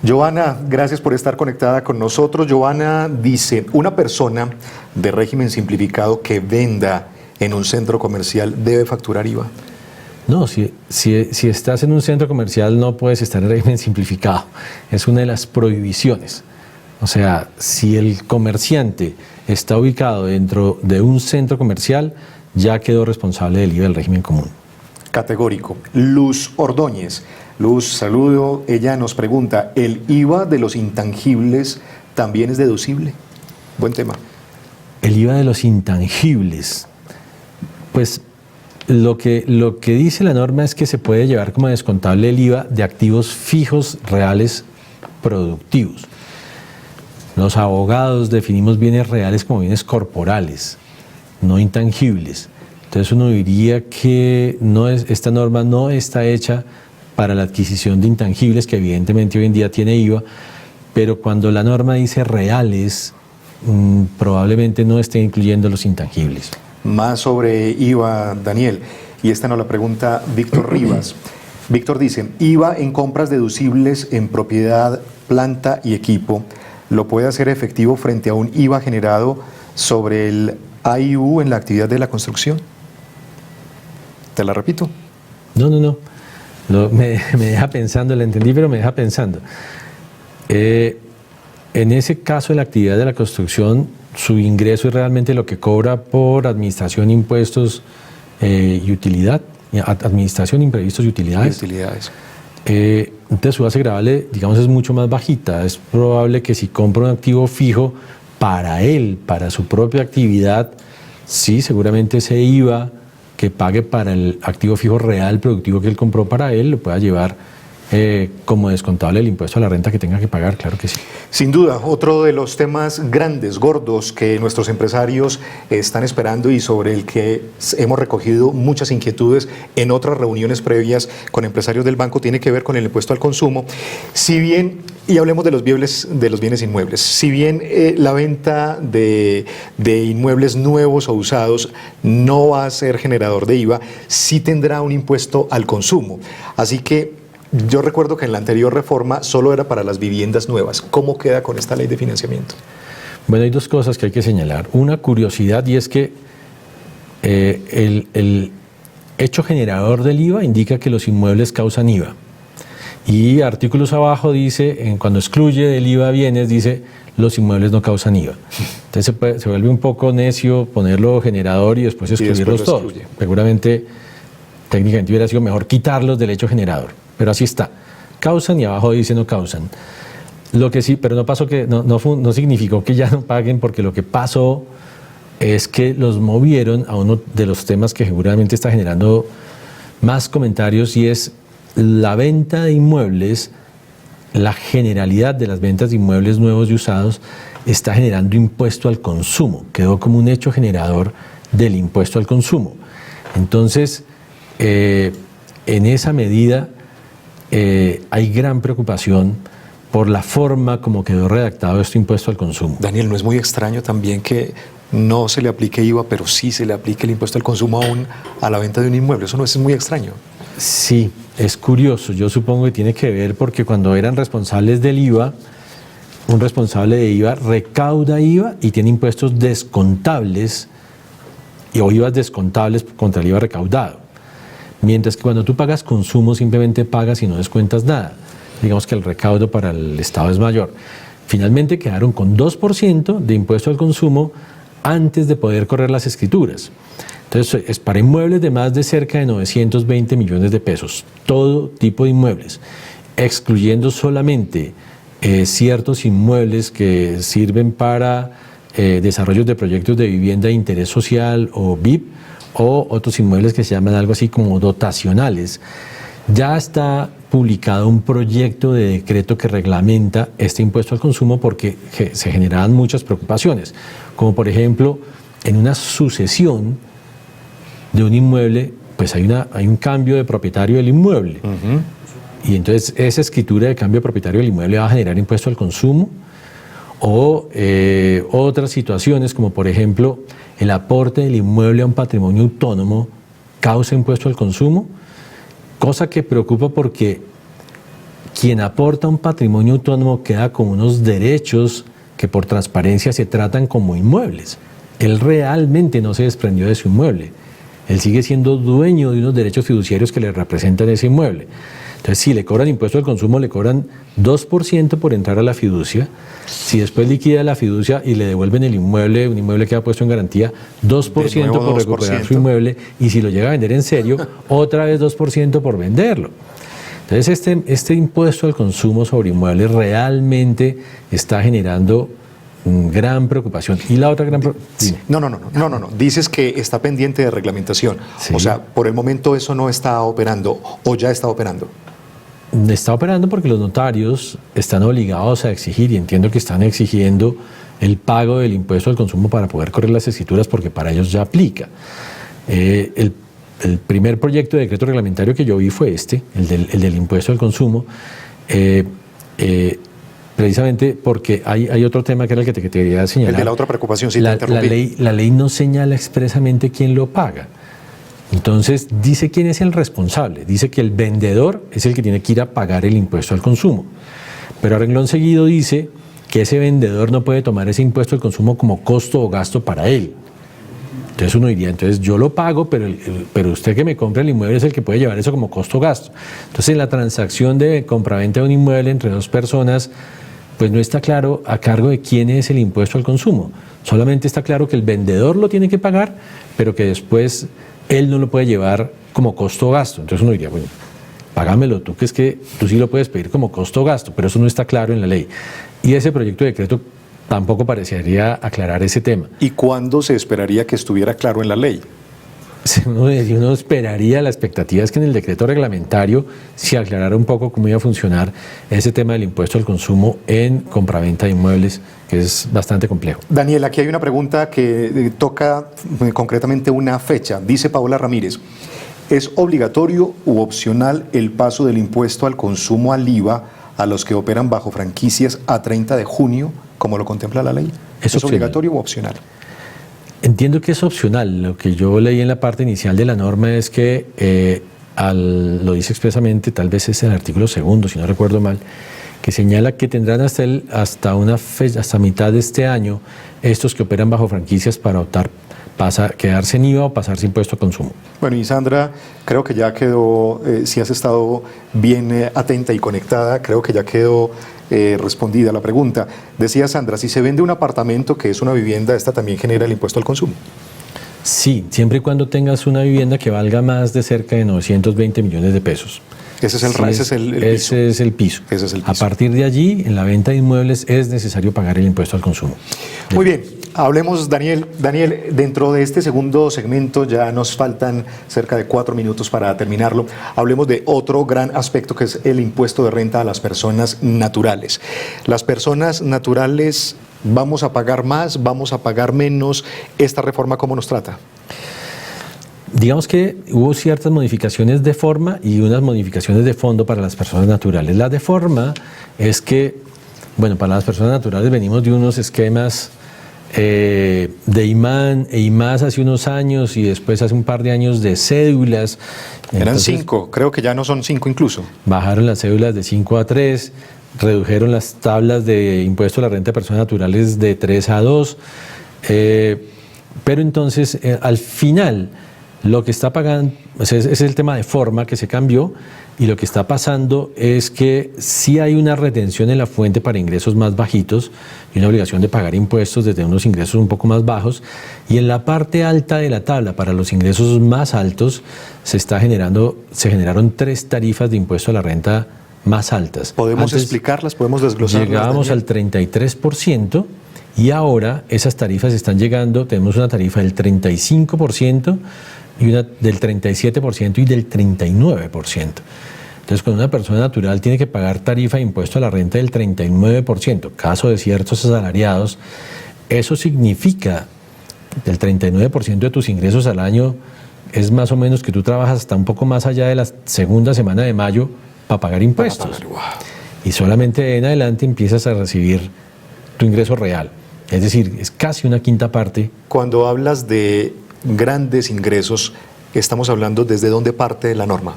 Joana, gracias por estar conectada con nosotros. Joana dice, una persona de régimen simplificado que venda en un centro comercial debe facturar IVA. No, si estás en un centro comercial no puedes estar en régimen simplificado. Es una de las prohibiciones. O sea, si el comerciante está ubicado dentro de un centro comercial, ya quedó responsable del IVA del régimen común. Categórico. Luz Ordóñez. Luz, saludo. Ella nos pregunta, ¿el IVA de los intangibles también es deducible? Buen tema. El IVA de los intangibles. Pues lo que dice la norma es que se puede llevar como descontable el IVA de activos fijos reales productivos. Los abogados definimos bienes reales como bienes corporales, no intangibles. Entonces uno diría que esta norma no está hecha para la adquisición de intangibles, que evidentemente hoy en día tiene IVA, pero cuando la norma dice reales, probablemente no esté incluyendo los intangibles. Más sobre IVA, Daniel, y esta nos la pregunta Víctor Rivas. Víctor dice, IVA en compras deducibles en propiedad, planta y equipo, ¿lo puede hacer efectivo frente a un IVA generado sobre el AIU en la actividad de la construcción? ¿Te la repito? No. Me deja pensando, la entendí, pero me deja pensando. En ese caso de la actividad de la construcción, su ingreso es realmente lo que cobra por administración, impuestos y utilidad, administración, imprevistos y utilidades. Entonces su base gravable, digamos, es mucho más bajita. Es probable que si compra un activo fijo para él, para su propia actividad, sí, seguramente ese IVA que pague para el activo fijo real productivo que él compró para él, lo pueda llevar como descontable el impuesto a la renta que tenga que pagar, claro que sí. Sin duda, otro de los temas grandes, gordos, que nuestros empresarios están esperando y sobre el que hemos recogido muchas inquietudes en otras reuniones previas con empresarios del banco, tiene que ver con el impuesto al consumo. Si bien, y hablemos de los bienes inmuebles, si bien la venta de inmuebles nuevos o usados no va a ser generador de IVA, sí tendrá un impuesto al consumo. Así que yo recuerdo que en la anterior reforma solo era para las viviendas nuevas. ¿Cómo queda con esta ley de financiamiento? Bueno, hay dos cosas que hay que señalar. Una curiosidad, y es que el hecho generador del IVA indica que los inmuebles causan IVA. Y artículos abajo dice, cuando excluye del IVA bienes, dice los inmuebles no causan IVA. Entonces se vuelve un poco necio ponerlo generador y después excluirlos todos. Seguramente técnicamente hubiera sido mejor quitarlos del hecho generador. Pero así está, causan y abajo dice no causan. Lo que sí, pero no pasó que no significó que ya no paguen, porque lo que pasó es que los movieron a uno de los temas que seguramente está generando más comentarios, y es la venta de inmuebles. La generalidad de las ventas de inmuebles nuevos y usados está generando impuesto al consumo, quedó como un hecho generador del impuesto al consumo. Entonces, en esa medida, hay gran preocupación por la forma como quedó redactado este impuesto al consumo. Daniel, ¿no es muy extraño también que no se le aplique IVA, pero sí se le aplique el impuesto al consumo aún a la venta de un inmueble? ¿Eso no es muy extraño? Sí, es curioso. Yo supongo que tiene que ver porque cuando eran responsables del IVA, un responsable de IVA recauda IVA y tiene impuestos descontables o IVA descontables contra el IVA recaudado. Mientras que cuando tú pagas consumo simplemente pagas y no descuentas nada. Digamos que el recaudo para el Estado es mayor. Finalmente quedaron con 2% de impuesto al consumo antes de poder correr las escrituras. Entonces es para inmuebles de más de cerca de 920 millones de pesos, todo tipo de inmuebles, excluyendo solamente ciertos inmuebles que sirven para desarrollos de proyectos de vivienda de interés social o BIP, o otros inmuebles que se llaman algo así como dotacionales. Ya está publicado un proyecto de decreto que reglamenta este impuesto al consumo, porque se generaban muchas preocupaciones, como por ejemplo, en una sucesión de un inmueble, pues hay un cambio de propietario del inmueble. Y entonces esa escritura de cambio de propietario del inmueble va a generar impuesto al consumo, o otras situaciones como por ejemplo el aporte del inmueble a un patrimonio autónomo causa impuesto al consumo, cosa que preocupa porque quien aporta un patrimonio autónomo queda con unos derechos que por transparencia se tratan como inmuebles. Él realmente no se desprendió de su inmueble, él sigue siendo dueño de unos derechos fiduciarios que le representan ese inmueble. Entonces, si le cobran impuesto al consumo, le cobran 2% por entrar a la fiducia. Si después liquida la fiducia y le devuelven el inmueble, un inmueble que ha puesto en garantía, 2% por recuperar su inmueble. Y si lo llega a vender en serio, otra vez 2% por venderlo. Entonces, este impuesto al consumo sobre inmuebles realmente está generando gran preocupación. Y la otra gran preocupación... No. Dices que está pendiente de reglamentación. Sí. O sea, por el momento eso no está operando, o ya está operando. Está operando porque los notarios están obligados a exigir, y entiendo que están exigiendo el pago del impuesto al consumo para poder correr las escrituras, porque para ellos ya aplica. el primer proyecto de decreto reglamentario que yo vi fue el del impuesto al consumo, precisamente porque hay otro tema que era el que te quería señalar. El de la otra preocupación, si te interrumpí. La ley no señala expresamente quién lo paga. Entonces dice quién es el responsable, dice que el vendedor es el que tiene que ir a pagar el impuesto al consumo, pero a renglón seguido dice que ese vendedor no puede tomar ese impuesto al consumo como costo o gasto para él. Entonces uno diría, entonces yo lo pago, pero usted que me compra el inmueble es el que puede llevar eso como costo o gasto. Entonces en la transacción de compraventa de un inmueble entre dos personas, pues no está claro a cargo de quién es el impuesto al consumo. Solamente está claro que el vendedor lo tiene que pagar, pero que después él no lo puede llevar como costo o gasto. Entonces uno diría, bueno, págamelo tú, que es que tú sí lo puedes pedir como costo o gasto, pero eso no está claro en la ley. Y ese proyecto de decreto tampoco parecería aclarar ese tema. ¿Y cuándo se esperaría que estuviera claro en la ley? Uno esperaría, la expectativa es que en el decreto reglamentario se aclarara un poco cómo iba a funcionar ese tema del impuesto al consumo en compraventa de inmuebles, que es bastante complejo. Daniel, aquí hay una pregunta que toca concretamente una fecha. Dice Paola Ramírez, ¿es obligatorio u opcional el paso del impuesto al consumo al IVA a los que operan bajo franquicias a 30 de junio, como lo contempla la ley? ¿Es obligatorio u opcional? Entiendo que es opcional. Lo que yo leí en la parte inicial de la norma es que, lo dice expresamente, tal vez es el artículo 2, si no recuerdo mal, que señala que tendrán hasta una fecha, hasta mitad de este año, estos que operan bajo franquicias para optar, quedarse en IVA o pasarse impuesto a consumo. Bueno, y Sandra, creo que ya quedó, si has estado bien atenta y conectada, creo que ya quedó respondida la pregunta. Decía Sandra, si se vende un apartamento que es una vivienda, ¿esta también genera el impuesto al consumo? Sí, siempre y cuando tengas una vivienda que valga más de cerca de 920 millones de pesos. Ese es el piso. Ese es el piso. A partir de allí, en la venta de inmuebles es necesario pagar el impuesto al consumo. Muy bien, hablemos, Daniel. Daniel, dentro de este segundo segmento, ya nos faltan cerca de 4 minutos para terminarlo. Hablemos de otro gran aspecto que es el impuesto de renta a las personas naturales. Las personas naturales, ¿vamos a pagar más? ¿Vamos a pagar menos? ¿Esta reforma cómo nos trata? Digamos que hubo ciertas modificaciones de forma y unas modificaciones de fondo para las personas naturales. La de forma es que, bueno, para las personas naturales venimos de unos esquemas de IMAN e IMAS hace unos años y después hace un par de años de cédulas. Eran 5, creo que ya no son 5 incluso. Bajaron las cédulas de 5 a 3, redujeron las tablas de impuesto a la renta de personas naturales de 3 a 2, pero entonces al final lo que está pagando, ese es el tema de forma que se cambió, y lo que está pasando es que sí hay una retención en la fuente para ingresos más bajitos y una obligación de pagar impuestos desde unos ingresos un poco más bajos, y en la parte alta de la tabla para los ingresos más altos se generaron 3 tarifas de impuesto a la renta más altas. ¿Podemos explicarlas? ¿Podemos desglosarlas? Llegábamos al 33%. Y ahora esas tarifas están llegando, tenemos una tarifa del 35% y una del 37% y del 39%. Entonces, cuando una persona natural tiene que pagar tarifa de impuesto a la renta del 39%, caso de ciertos asalariados, eso significa que el 39% de tus ingresos al año es más o menos que tú trabajas hasta un poco más allá de la segunda semana de mayo para pagar impuestos. Y solamente en adelante empiezas a recibir tu ingreso real. Es decir, es casi una quinta parte. Cuando hablas de grandes ingresos, ¿estamos hablando desde dónde parte la norma?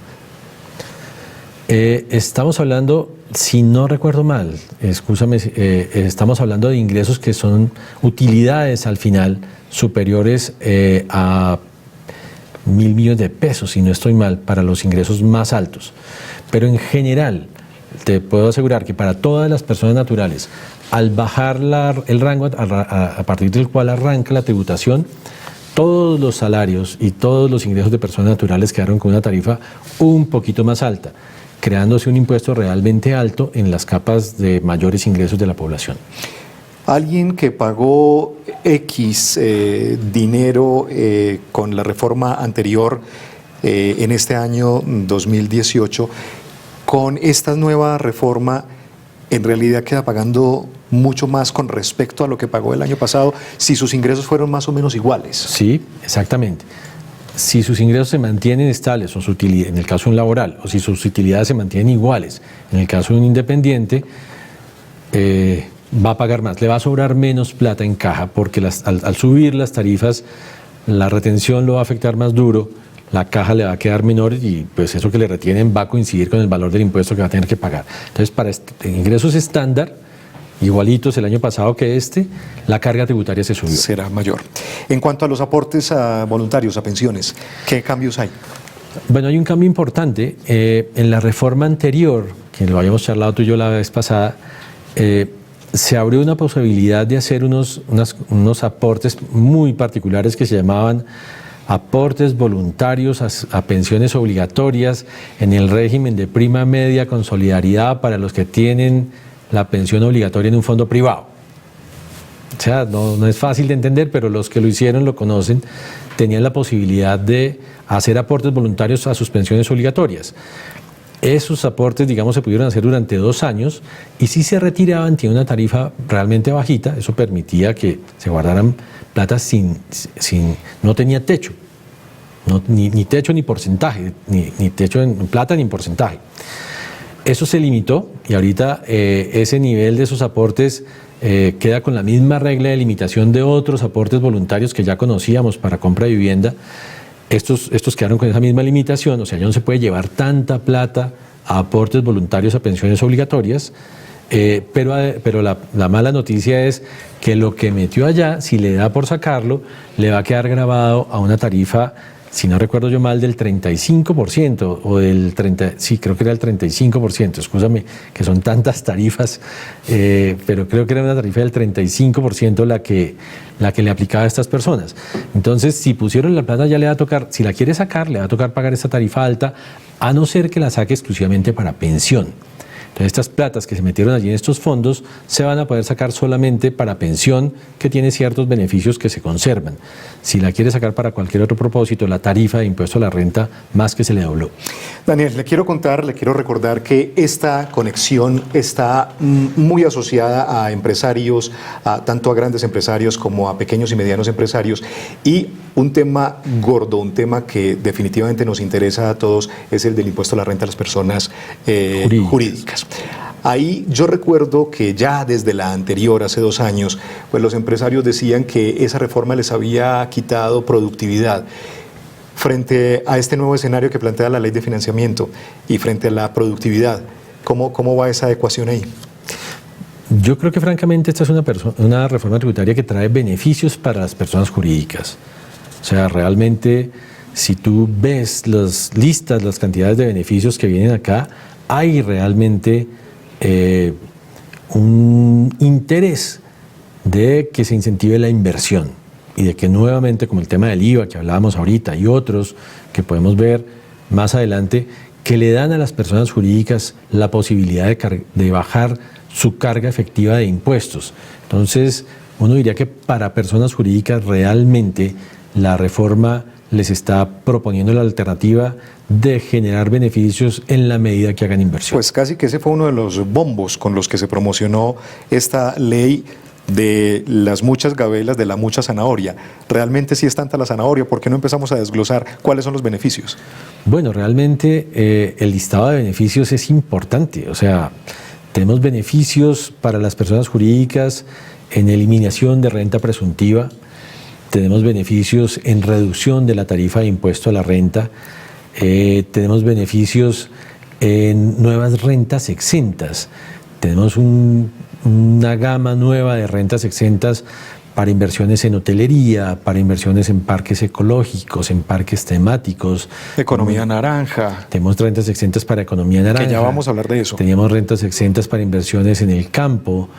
Estamos hablando, si no recuerdo mal, estamos hablando de ingresos que son utilidades al final superiores a 1.000 millones de pesos, si no estoy mal, para los ingresos más altos. Pero en general, te puedo asegurar que para todas las personas naturales, al bajar el rango a partir del cual arranca la tributación, todos los salarios y todos los ingresos de personas naturales quedaron con una tarifa un poquito más alta, creándose un impuesto realmente alto en las capas de mayores ingresos de la población. Alguien que pagó X dinero con la reforma anterior en este año 2018, con esta nueva reforma, en realidad queda pagando mucho más con respecto a lo que pagó el año pasado, si sus ingresos fueron más o menos iguales. Sí, exactamente. si sus ingresos se mantienen estables, o su utilidad, en el caso de un laboral, o si sus utilidades se mantienen iguales, en el caso de un independiente, va a pagar más, le va a sobrar menos plata en caja, porque al subir las tarifas, la retención lo va a afectar más duro, la caja le va a quedar menor y pues eso que le retienen va a coincidir con el valor del impuesto que va a tener que pagar. Entonces, para ingresos estándar, igualitos el año pasado que la carga tributaria se subió. Será mayor. En cuanto a los aportes voluntarios a pensiones, ¿qué cambios hay? Bueno, hay un cambio importante. En la reforma anterior, que lo habíamos charlado tú y yo la vez pasada, se abrió una posibilidad de hacer unos aportes muy particulares que se llamaban aportes voluntarios a pensiones obligatorias en el régimen de prima media con solidaridad para los que tienen la pensión obligatoria en un fondo privado. O sea, no es fácil de entender, pero los que lo hicieron lo conocen, tenían la posibilidad de hacer aportes voluntarios a sus pensiones obligatorias. Esos aportes, digamos, se pudieron hacer durante 2 años y si se retiraban, tiene una tarifa realmente bajita, eso permitía que se guardaran plata no tenía techo, ni techo ni porcentaje, ni techo en plata ni en porcentaje. Eso se limitó y ahorita ese nivel de esos aportes queda con la misma regla de limitación de otros aportes voluntarios que ya conocíamos para compra de vivienda. Estos quedaron con esa misma limitación, o sea, ya no se puede llevar tanta plata a aportes voluntarios a pensiones obligatorias, pero la mala noticia es que lo que metió allá, si le da por sacarlo, le va a quedar grabado a una tarifa, si no recuerdo yo mal, del 35% o del 30%, sí, creo que era el 35%, escúchame, que son tantas tarifas, pero creo que era una tarifa del 35% la que le aplicaba a estas personas. Entonces, si pusieron la plata, ya le va a tocar, si la quiere sacar, le va a tocar pagar esta tarifa alta, a no ser que la saque exclusivamente para pensión. Entonces, estas platas que se metieron allí en estos fondos se van a poder sacar solamente para pensión, que tiene ciertos beneficios que se conservan. Si la quiere sacar para cualquier otro propósito, la tarifa de impuesto a la renta más que se le dobló. Daniel, le quiero recordar que esta conexión está muy asociada a empresarios, tanto a grandes empresarios como a pequeños y medianos empresarios, y un tema gordo, un tema que definitivamente nos interesa a todos, es el del impuesto a la renta a las personas jurídicas. Ahí yo recuerdo que ya desde la anterior, hace 2 años, pues los empresarios decían que esa reforma les había quitado productividad. Frente a este nuevo escenario que plantea la ley de financiamiento y frente a la productividad, ¿cómo va esa ecuación ahí? Yo creo que francamente esta es una reforma tributaria que trae beneficios para las personas jurídicas. O sea, realmente si tú ves las listas, las cantidades de beneficios que vienen acá, hay realmente un interés de que se incentive la inversión y de que nuevamente, como el tema del IVA que hablábamos ahorita y otros que podemos ver más adelante, que le dan a las personas jurídicas la posibilidad de bajar su carga efectiva de impuestos. Entonces, uno diría que para personas jurídicas realmente la reforma les está proponiendo la alternativa de generar beneficios en la medida que hagan inversión. Pues casi que ese fue uno de los bombos con los que se promocionó esta ley de las muchas gabelas, de la mucha zanahoria. ¿Realmente sí es tanta la zanahoria? ¿Por qué no empezamos a desglosar cuáles son los beneficios? Bueno, realmente el listado de beneficios es importante. O sea, tenemos beneficios para las personas jurídicas en eliminación de renta presuntiva, tenemos beneficios en reducción de la tarifa de impuesto a la renta, tenemos beneficios en nuevas rentas exentas, tenemos una gama nueva de rentas exentas para inversiones en hotelería, para inversiones en parques ecológicos, en parques temáticos. Economía naranja. Tenemos rentas exentas para economía naranja. Que ya vamos a hablar de eso. Teníamos rentas exentas para inversiones en el campo.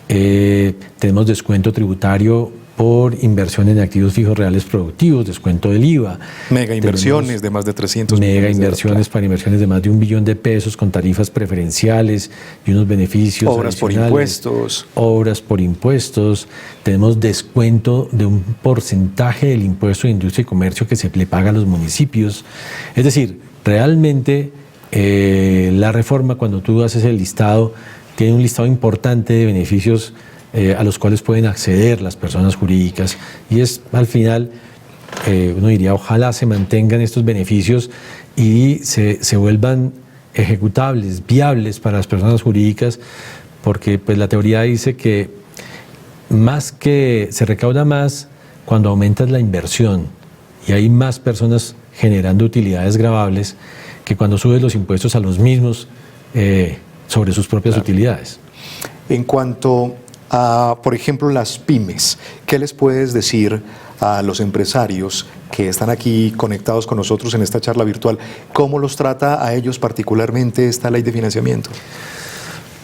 Tenemos descuento tributario por inversión en activos fijos reales productivos, descuento del IVA. Mega inversiones de más de 300 millones. Mega inversiones para inversiones de más de $1 billón con tarifas preferenciales y unos beneficios Obras por impuestos. Obras por impuestos. Tenemos descuento de un porcentaje del impuesto de industria y comercio que se le paga a los municipios. Es decir, realmente la reforma, cuando tú haces el listado, tiene un listado importante de beneficios a los cuales pueden acceder las personas jurídicas, y es al final uno diría, ojalá se mantengan estos beneficios y se vuelvan ejecutables, viables para las personas jurídicas, porque pues la teoría dice que más que se recauda más cuando aumentas la inversión y hay más personas generando utilidades gravables que cuando subes los impuestos a los mismos sobre sus propias utilidades. En cuanto a, por ejemplo, las pymes, ¿qué les puedes decir a los empresarios que están aquí conectados con nosotros en esta charla virtual? ¿Cómo los trata a ellos particularmente esta ley de financiamiento?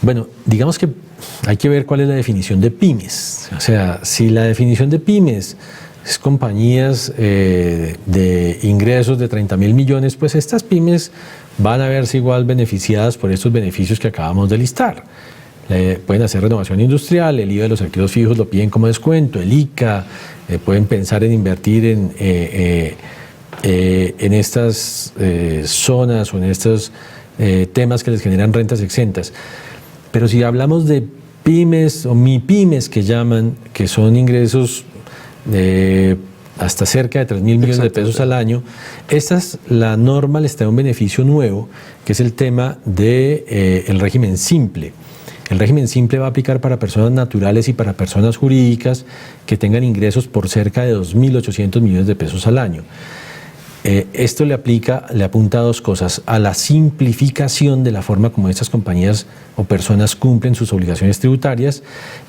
Bueno, digamos que hay que ver cuál es la definición de pymes. O sea, si la definición de pymes es compañías de ingresos de 30.000 millones, pues estas pymes van a verse igual beneficiadas por estos beneficios que acabamos de listar. Pueden hacer renovación industrial, el IVA de los activos fijos lo piden como descuento, el ICA, pueden pensar en invertir en estas zonas o en estos temas que les generan rentas exentas. Pero si hablamos de pymes o MIPYMES que llaman, que son ingresos hasta cerca de 3.000 millones de pesos al año, la norma les da un beneficio nuevo, que es el tema del régimen simple. El régimen simple va a aplicar para personas naturales y para personas jurídicas que tengan ingresos por cerca de 2.800 millones de pesos al año. Esto le apunta a dos cosas: a la simplificación de la forma como estas compañías o personas cumplen sus obligaciones tributarias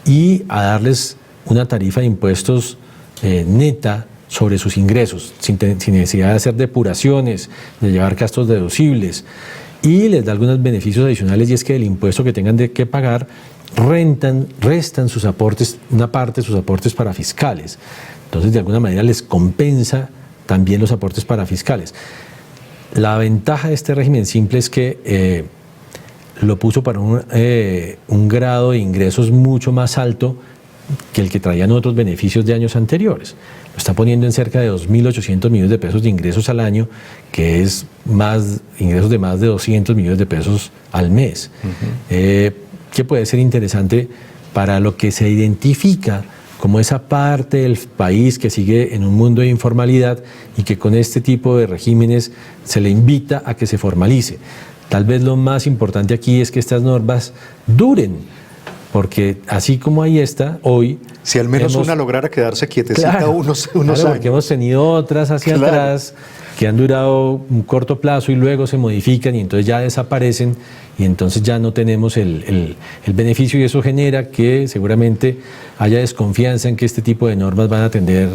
y a darles una tarifa de impuestos neta sobre sus ingresos, sin necesidad de hacer depuraciones, de llevar gastos deducibles. Y les da algunos beneficios adicionales, y es que el impuesto que tengan que pagar restan sus aportes, una parte de sus aportes parafiscales. Entonces, de alguna manera les compensa también los aportes parafiscales. La ventaja de este régimen simple es que lo puso para un grado de ingresos mucho más alto que el que traían otros beneficios de años anteriores. Lo está poniendo en cerca de 2.800 millones de pesos de ingresos al año, que es ingresos de más de 200 millones de pesos al mes, que puede ser interesante para lo que se identifica como esa parte del país que sigue en un mundo de informalidad y que con este tipo de regímenes se le invita a que se formalice. Tal vez lo más importante aquí es que estas normas duren, porque así como ahí está hoy... Si al menos una lograra quedarse quietecita claro, unos claro, años. Porque hemos tenido otras hacia atrás que han durado un corto plazo y luego se modifican y entonces ya desaparecen y entonces ya no tenemos el beneficio, y eso genera que seguramente haya desconfianza en que este tipo de normas van a tener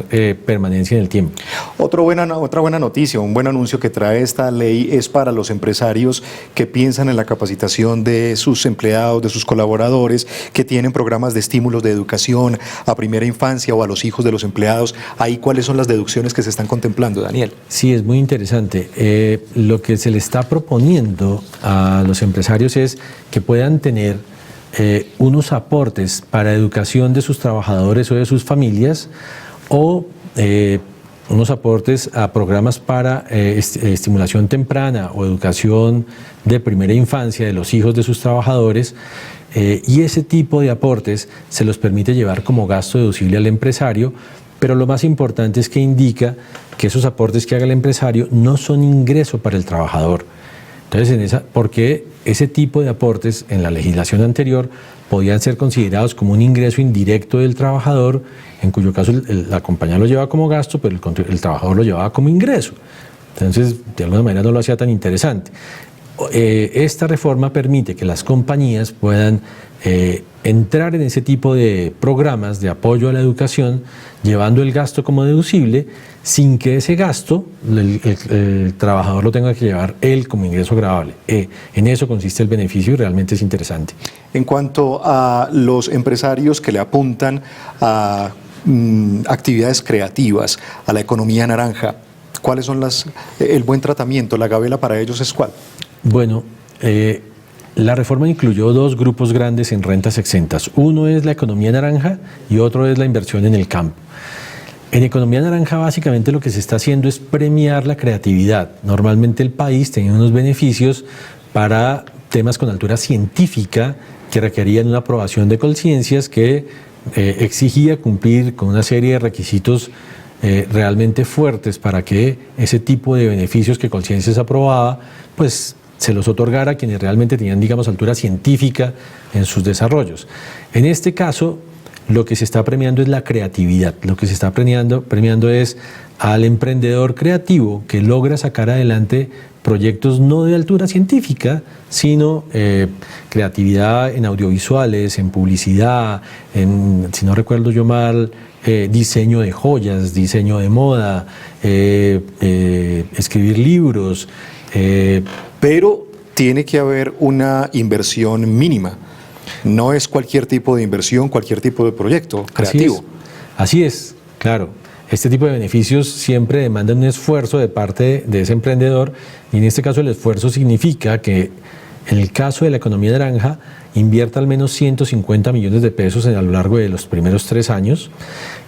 permanencia en el tiempo. Otra buena noticia, un buen anuncio que trae esta ley es para los empresarios que piensan en la capacitación de sus empleados, de sus colaboradores, que tienen programas de estímulos de educación a primera infancia o a los hijos de los empleados. Ahí, ¿cuáles son las deducciones que se están contemplando, Daniel? Sí, es muy interesante. Lo que se le está proponiendo a los empresarios es que puedan tener unos aportes para educación de sus trabajadores o de sus familias, o unos aportes a programas para estimulación temprana o educación de primera infancia de los hijos de sus trabajadores, y ese tipo de aportes se los permite llevar como gasto deducible al empresario, pero lo más importante es que indica que esos aportes que haga el empresario no son ingreso para el trabajador. Entonces, porque ese tipo de aportes en la legislación anterior podían ser considerados como un ingreso indirecto del trabajador, en cuyo caso la compañía lo llevaba como gasto, pero el trabajador lo llevaba como ingreso. Entonces, de alguna manera no lo hacía tan interesante. Esta reforma permite que las compañías puedan entrar en ese tipo de programas de apoyo a la educación, llevando el gasto como deducible, sin que ese gasto el trabajador lo tenga que llevar él como ingreso gravable. En eso consiste el beneficio y realmente es interesante. En cuanto a los empresarios que le apuntan a actividades creativas, a la economía naranja, ¿cuáles son el buen tratamiento? ¿La gabela para ellos es cuál? Bueno, la reforma incluyó dos grupos grandes en rentas exentas. Uno es la economía naranja y otro es la inversión en el campo. En economía naranja básicamente lo que se está haciendo es premiar la creatividad. Normalmente el país tenía unos beneficios para temas con altura científica que requerían una aprobación de Colciencias que exigía cumplir con una serie de requisitos realmente fuertes para que ese tipo de beneficios que Colciencias aprobaba, pues se los otorgara a quienes realmente tenían, digamos, altura científica en sus desarrollos. En este caso, lo que se está premiando es la creatividad, lo que se está premiando es al emprendedor creativo que logra sacar adelante proyectos no de altura científica, sino creatividad en audiovisuales, en publicidad, si no recuerdo yo mal, diseño de joyas, diseño de moda, escribir libros. Pero tiene que haber una inversión mínima. No es cualquier tipo de inversión, cualquier tipo de proyecto creativo. Así es, claro. Este tipo de beneficios siempre demandan un esfuerzo de parte de ese emprendedor, y en este caso el esfuerzo significa que en el caso de la economía naranja invierta al menos 150 millones de pesos a lo largo de los primeros 3 años,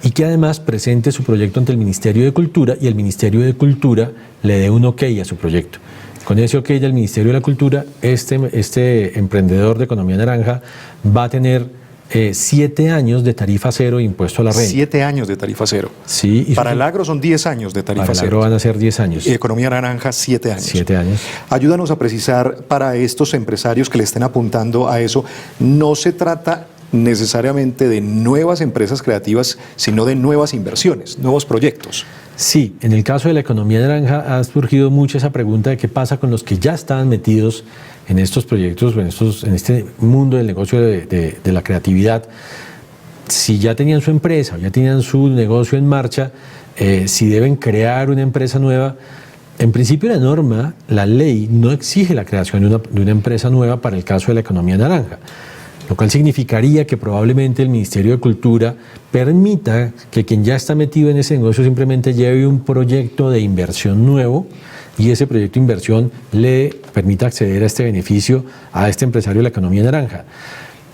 y que además presente su proyecto ante el Ministerio de Cultura y el Ministerio de Cultura le dé un ok a su proyecto. Con ese ok del Ministerio de la Cultura, este emprendedor de economía naranja va a tener 7 años de tarifa cero de impuesto a la renta. 7 años de tarifa cero. Sí. Para el agro son 10 años de tarifa cero. Para el agro van a ser 10 años. Y economía naranja, 7 años. 7 años. Ayúdanos a precisar para estos empresarios que le estén apuntando a eso, no se trata necesariamente de nuevas empresas creativas, sino de nuevas inversiones, nuevos proyectos. Sí, en el caso de la economía naranja ha surgido mucho esa pregunta de qué pasa con los que ya estaban metidos en estos proyectos, en este mundo del negocio de la creatividad. Si ya tenían su empresa, ya tenían su negocio en marcha, si deben crear una empresa nueva. En principio la norma, la ley, no exige la creación de una empresa nueva para el caso de la economía naranja, lo cual significaría que probablemente el Ministerio de Cultura permita que quien ya está metido en ese negocio simplemente lleve un proyecto de inversión nuevo, y ese proyecto de inversión le permita acceder a este beneficio a este empresario de la economía naranja.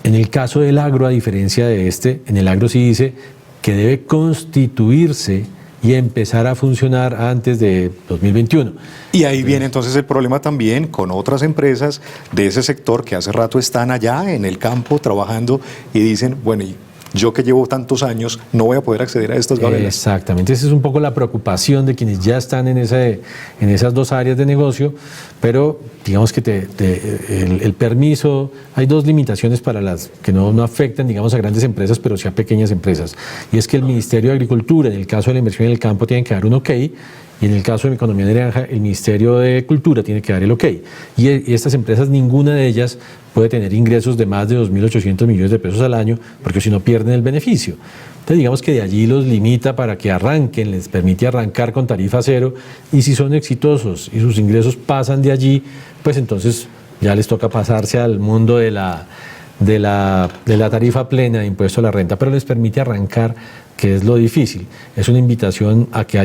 En el caso del agro, a diferencia de en el agro sí dice que debe constituirse y empezar a funcionar antes de 2021. Y ahí viene entonces el problema también con otras empresas de ese sector que hace rato están allá en el campo trabajando y dicen, bueno, y yo que llevo tantos años no voy a poder acceder a estas gabelas. Exactamente, esa es un poco la preocupación de quienes ya están en esas dos áreas de negocio, pero digamos que el permiso, hay 2 limitaciones para las que no afectan, digamos, a grandes empresas, pero sí a pequeñas empresas, y es que el Ministerio de Agricultura, en el caso de la inversión en el campo, tiene que dar un ok, y en el caso de la economía naranja, el Ministerio de Cultura tiene que dar el ok. Y estas empresas, ninguna de ellas puede tener ingresos de más de 2.800 millones de pesos al año, porque si no pierden el beneficio. Entonces digamos que de allí los limita para que arranquen, les permite arrancar con tarifa cero, y si son exitosos y sus ingresos pasan de allí, pues entonces ya les toca pasarse al mundo de la tarifa plena de impuesto a la renta, pero les permite arrancar, que es lo difícil. Es una invitación a que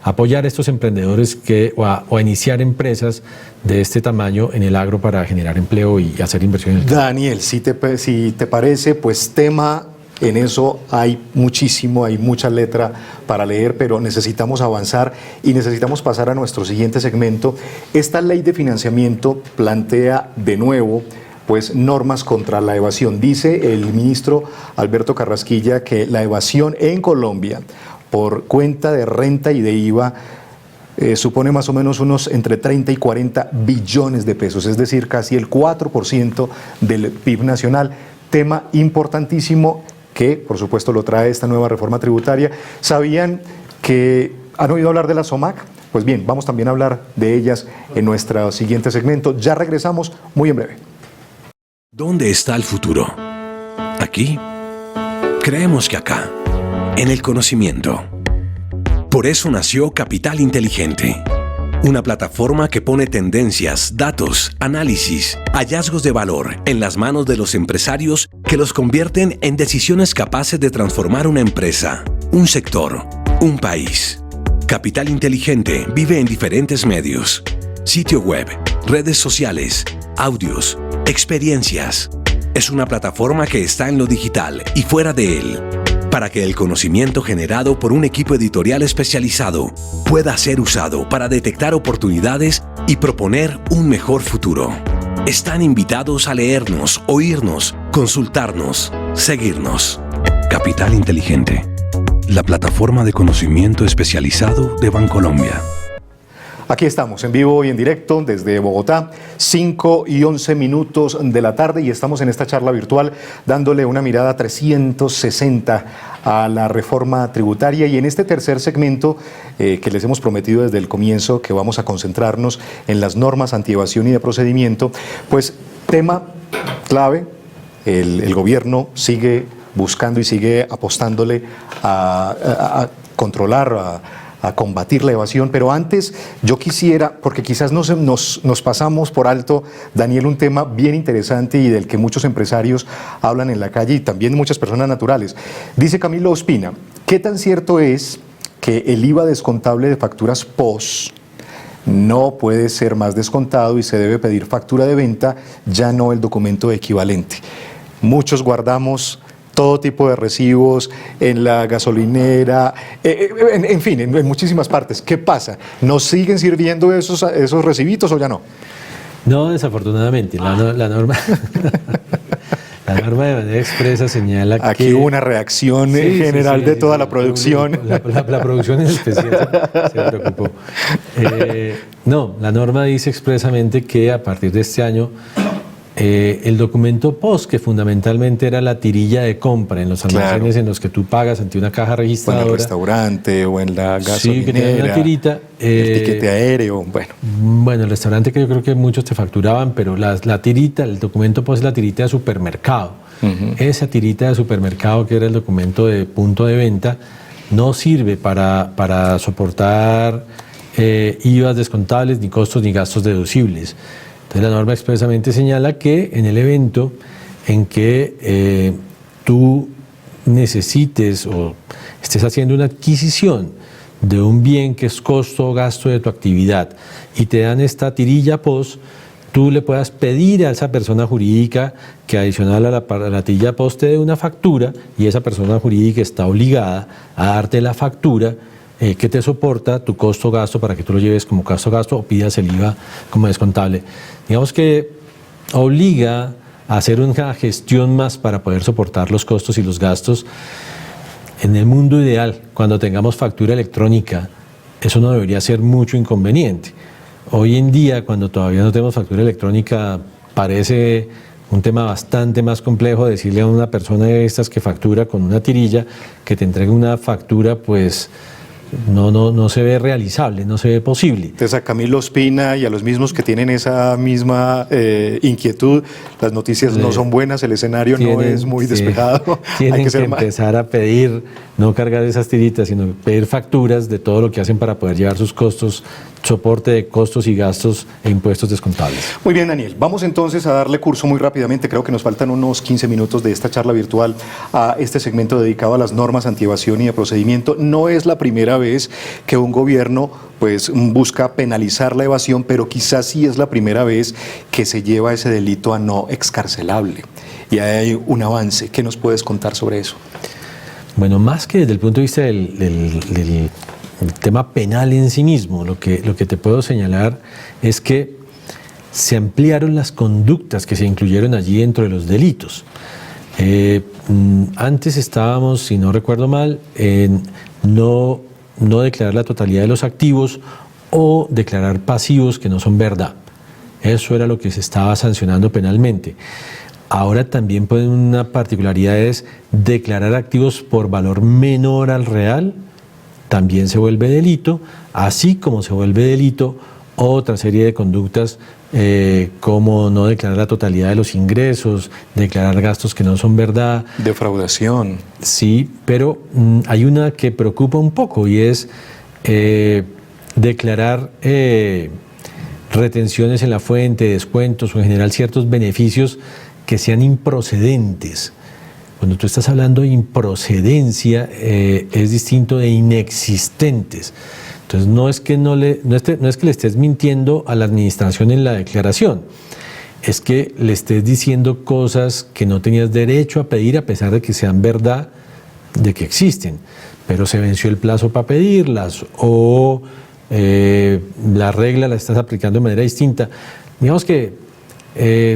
apoyar a estos emprendedores o a iniciar empresas de este tamaño en el agro para generar empleo y hacer inversiones. Daniel, si te parece, pues tema en eso hay muchísimo, hay mucha letra para leer, pero necesitamos avanzar y necesitamos pasar a nuestro siguiente segmento. Esta ley de financiamiento plantea de nuevo pues normas contra la evasión. Dice el ministro Alberto Carrasquilla que la evasión en Colombia por cuenta de renta y de IVA supone más o menos unos entre 30 y 40 billones de pesos, es decir, casi el 4% del PIB nacional. Tema importantísimo que, por supuesto, lo trae esta nueva reforma tributaria. ¿Sabían que han oído hablar de la SOMAC? Pues bien, vamos también a hablar de ellas en nuestro siguiente segmento. Ya regresamos muy en breve. ¿Dónde está el futuro? ¿Aquí? Creemos que acá, en el conocimiento. Por eso nació Capital Inteligente, una plataforma que pone tendencias, datos, análisis, hallazgos de valor en las manos de los empresarios que los convierten en decisiones capaces de transformar una empresa, un sector, un país. Capital Inteligente vive en diferentes medios: sitio web, redes sociales, audios, experiencias. Es una plataforma que está en lo digital y fuera de él, para que el conocimiento generado por un equipo editorial especializado pueda ser usado para detectar oportunidades y proponer un mejor futuro. Están invitados a leernos, oírnos, consultarnos, seguirnos. Capital Inteligente. la plataforma de conocimiento especializado de Bancolombia. Aquí estamos en vivo y en directo desde Bogotá, 5:11 de la tarde, y estamos en esta charla virtual dándole una mirada 360 a la reforma tributaria, y en este tercer segmento que les hemos prometido desde el comienzo, que vamos a concentrarnos en las normas antievasión y de procedimiento, pues tema clave, el gobierno sigue buscando y sigue apostándole a controlar, a combatir la evasión, pero antes yo quisiera, porque quizás nos pasamos por alto, Daniel, un tema bien interesante y del que muchos empresarios hablan en la calle y también muchas personas naturales. Dice Camilo Ospina, ¿qué tan cierto es que el IVA descontable de facturas POS no puede ser más descontado y se debe pedir factura de venta, ya no el documento equivalente? Muchos guardamos todo tipo de recibos en la gasolinera, en fin, en muchísimas partes. ¿Qué pasa? ¿Nos siguen sirviendo esos recibitos o ya no? No, desafortunadamente. La norma la norma de manera expresa señala que... Aquí hubo una reacción general de toda la producción. La producción en especial se preocupó. No, la norma dice expresamente que a partir de este año el documento POS, que fundamentalmente era la tirilla de compra en los almacenes en los que tú pagas ante una caja registradora. O en el restaurante o en la gasolinera. Sí, que tenía una tirita. El tiquete aéreo, bueno. Bueno, el restaurante, que yo creo que muchos te facturaban, pero la tirita, el documento POS es la tirita de supermercado. Esa tirita de supermercado, que era el documento de punto de venta, no sirve para soportar IVAs descontables, ni costos ni gastos deducibles. Entonces la norma expresamente señala que en el evento en que tú necesites o estés haciendo una adquisición de un bien que es costo o gasto de tu actividad y te dan esta tirilla POS, tú le puedas pedir a esa persona jurídica que adicional a la tirilla POS te dé una factura, y esa persona jurídica está obligada a darte la factura que te soporta tu costo o gasto para que tú lo lleves como costo o gasto o pidas el IVA como descontable. Digamos que obliga a hacer una gestión más para poder soportar los costos y los gastos. En el mundo ideal, cuando tengamos factura electrónica, eso no debería ser mucho inconveniente. Hoy en día, cuando todavía no tenemos factura electrónica, parece un tema bastante más complejo decirle a una persona de estas que factura con una tirilla que te entregue una factura, pues no se ve realizable, no se ve posible. Entonces a Camilo Ospina y a los mismos que tienen esa misma inquietud, las noticias no son buenas, el escenario no es muy despejado. Tienen que empezar a pedir, no cargar esas tiritas, sino pedir facturas de todo lo que hacen para poder llevar sus costos, soporte de costos y gastos e impuestos descontables. Muy bien, Daniel, vamos entonces a darle curso muy rápidamente, creo que nos faltan unos 15 minutos de esta charla virtual a este segmento dedicado a las normas antievasión y de procedimiento. No es la primera vez que un gobierno pues busca penalizar la evasión, pero quizás sí es la primera vez que se lleva ese delito a no excarcelable. Y hay un avance. ¿Qué nos puedes contar sobre eso? Bueno, más que desde el punto de vista del tema penal en sí mismo, lo que te puedo señalar es que se ampliaron las conductas que se incluyeron allí dentro de los delitos. Antes estábamos, si no recuerdo mal, en no declarar la totalidad de los activos o declarar pasivos que no son verdad. Eso era lo que se estaba sancionando penalmente. Ahora también una particularidad es declarar activos por valor menor al real, también se vuelve delito, así como se vuelve delito otra serie de conductas como no declarar la totalidad de los ingresos, declarar gastos que no son verdad. Defraudación. Sí, pero hay una que preocupa un poco y es declarar retenciones en la fuente, descuentos o en general ciertos beneficios que sean improcedentes. Cuando tú estás hablando de improcedencia es distinto de inexistentes. Entonces no es que le estés mintiendo a la administración en la declaración, es que le estés diciendo cosas que no tenías derecho a pedir a pesar de que sean verdad, de que existen, pero se venció el plazo para pedirlas o la regla la estás aplicando de manera distinta. Digamos que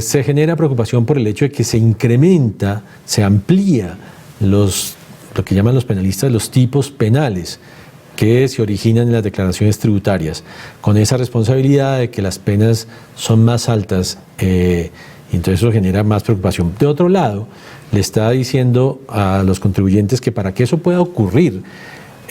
se genera preocupación por el hecho de que se incrementa, se amplía los lo que llaman los penalistas los tipos penales que se originan en las declaraciones tributarias, con esa responsabilidad de que las penas son más altas, y entonces eso genera más preocupación. De otro lado, le está diciendo a los contribuyentes que para que eso pueda ocurrir,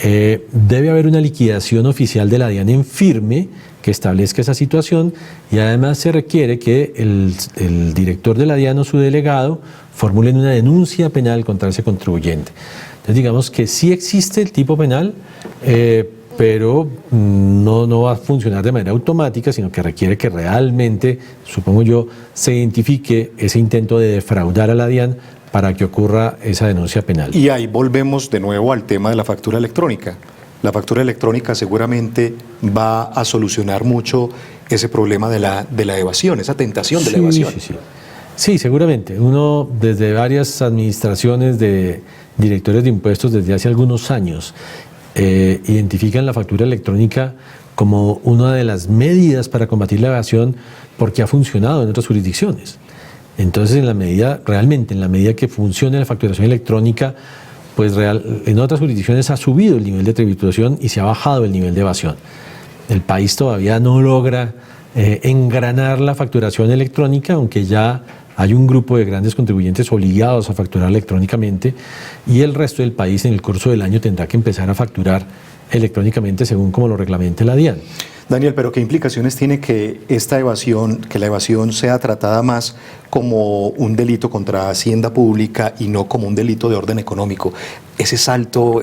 debe haber una liquidación oficial de la DIAN en firme que establezca esa situación, y además se requiere que el director de la DIAN o su delegado formulen una denuncia penal contra ese contribuyente. Entonces digamos que sí existe el tipo penal, pero no va a funcionar de manera automática, sino que requiere que realmente, supongo yo, se identifique ese intento de defraudar a la DIAN para que ocurra esa denuncia penal. Y ahí volvemos de nuevo al tema de la factura electrónica. La factura electrónica seguramente va a solucionar mucho ese problema de la evasión, esa tentación de la evasión. Sí, seguramente. Uno, desde varias administraciones de directores de impuestos desde hace algunos años, identifican la factura electrónica como una de las medidas para combatir la evasión porque ha funcionado en otras jurisdicciones. Entonces, en la medida que funcione la facturación electrónica, pues en otras jurisdicciones ha subido el nivel de tributación y se ha bajado el nivel de evasión. El país todavía no logra engranar la facturación electrónica, aunque ya hay un grupo de grandes contribuyentes obligados a facturar electrónicamente, y el resto del país en el curso del año tendrá que empezar a facturar electrónicamente según como lo reglamente la DIAN. Daniel, pero ¿qué implicaciones tiene que la evasión sea tratada más como un delito contra Hacienda Pública y no como un delito de orden económico? Ese salto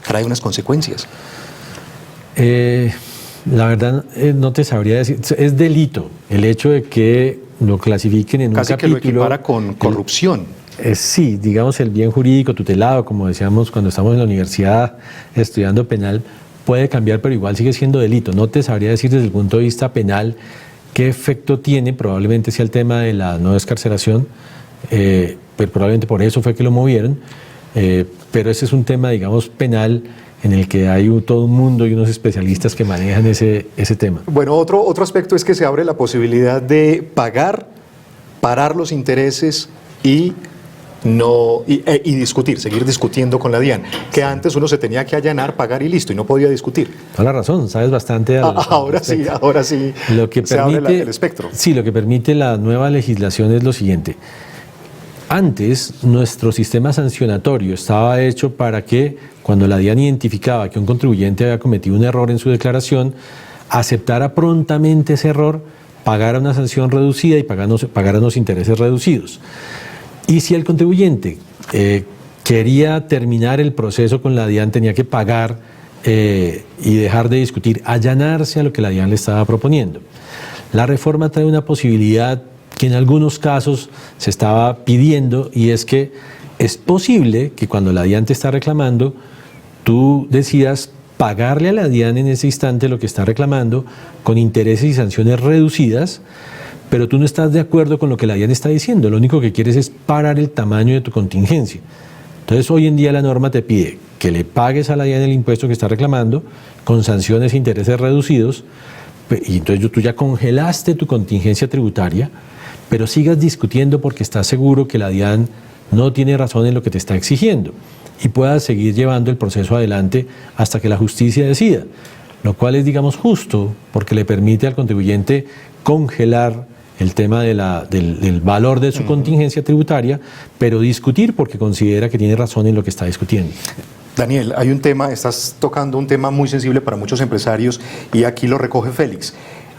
trae unas consecuencias. La verdad no te sabría decir. Es delito el hecho de que lo clasifiquen en un capítulo. Casi que lo equipara con corrupción. Sí, digamos el bien jurídico tutelado, como decíamos cuando estamos en la universidad estudiando penal, puede cambiar, pero igual sigue siendo delito. No te sabría decir desde el punto de vista penal qué efecto tiene, probablemente sea el tema de la no descarcelación, pero probablemente por eso fue que lo movieron, pero ese es un tema, digamos, penal en el que hay todo un mundo y unos especialistas que manejan ese tema. Bueno, otro aspecto es que se abre la posibilidad de parar los intereses y discutir, seguir discutiendo con la DIAN, que antes uno se tenía que allanar, pagar y listo, y no podía discutir. Toda la razón, sabes bastante. Ahora sí, lo que se abre el espectro. Sí, lo que permite la nueva legislación es lo siguiente. Antes, nuestro sistema sancionatorio estaba hecho para que, cuando la DIAN identificaba que un contribuyente había cometido un error en su declaración, aceptara prontamente ese error, pagara una sanción reducida y pagara unos intereses reducidos. Y si el contribuyente quería terminar el proceso con la DIAN, tenía que pagar y dejar de discutir, allanarse a lo que la DIAN le estaba proponiendo. La reforma trae una posibilidad que en algunos casos se estaba pidiendo, y es que es posible que cuando la DIAN te está reclamando, tú decidas pagarle a la DIAN en ese instante lo que está reclamando con intereses y sanciones reducidas, pero tú no estás de acuerdo con lo que la DIAN está diciendo, lo único que quieres es parar el tamaño de tu contingencia. Entonces hoy en día la norma te pide que le pagues a la DIAN el impuesto que está reclamando con sanciones e intereses reducidos, y entonces tú ya congelaste tu contingencia tributaria, pero sigas discutiendo porque estás seguro que la DIAN no tiene razón en lo que te está exigiendo, y puedas seguir llevando el proceso adelante hasta que la justicia decida, lo cual es, digamos, justo, porque le permite al contribuyente congelar el tema del valor de su contingencia tributaria, pero discutir porque considera que tiene razón en lo que está discutiendo. Daniel, estás tocando un tema muy sensible para muchos empresarios, y aquí lo recoge Félix.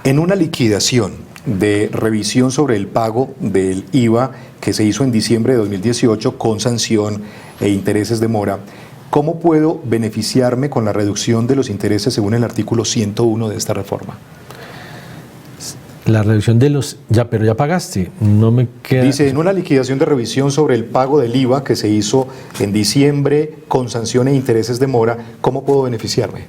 En una liquidación de revisión sobre el pago del IVA que se hizo en diciembre de 2018 con sanción e intereses de mora, ¿cómo puedo beneficiarme con la reducción de los intereses según el artículo 101 de esta reforma? La reducción de los... pero ya pagaste, no me queda... Dice, en una liquidación de revisión sobre el pago del IVA que se hizo en diciembre con sanción e intereses de mora, ¿cómo puedo beneficiarme?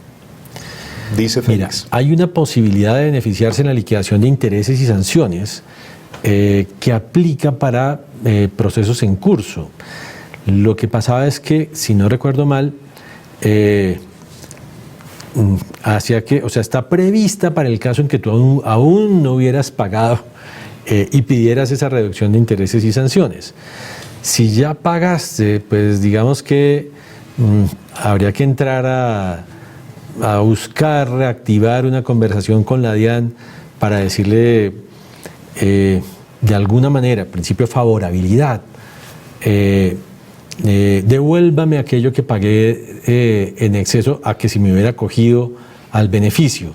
Dice Félix. Mira, hay una posibilidad de beneficiarse en la liquidación de intereses y sanciones que aplica para procesos en curso. Lo que pasaba es que, si no recuerdo mal, está prevista para el caso en que tú aún no hubieras pagado y pidieras esa reducción de intereses y sanciones. Si ya pagaste, pues digamos que habría que entrar a buscar reactivar una conversación con la DIAN para decirle de alguna manera, principio de favorabilidad, devuélvame aquello que pagué en exceso a que si me hubiera cogido al beneficio.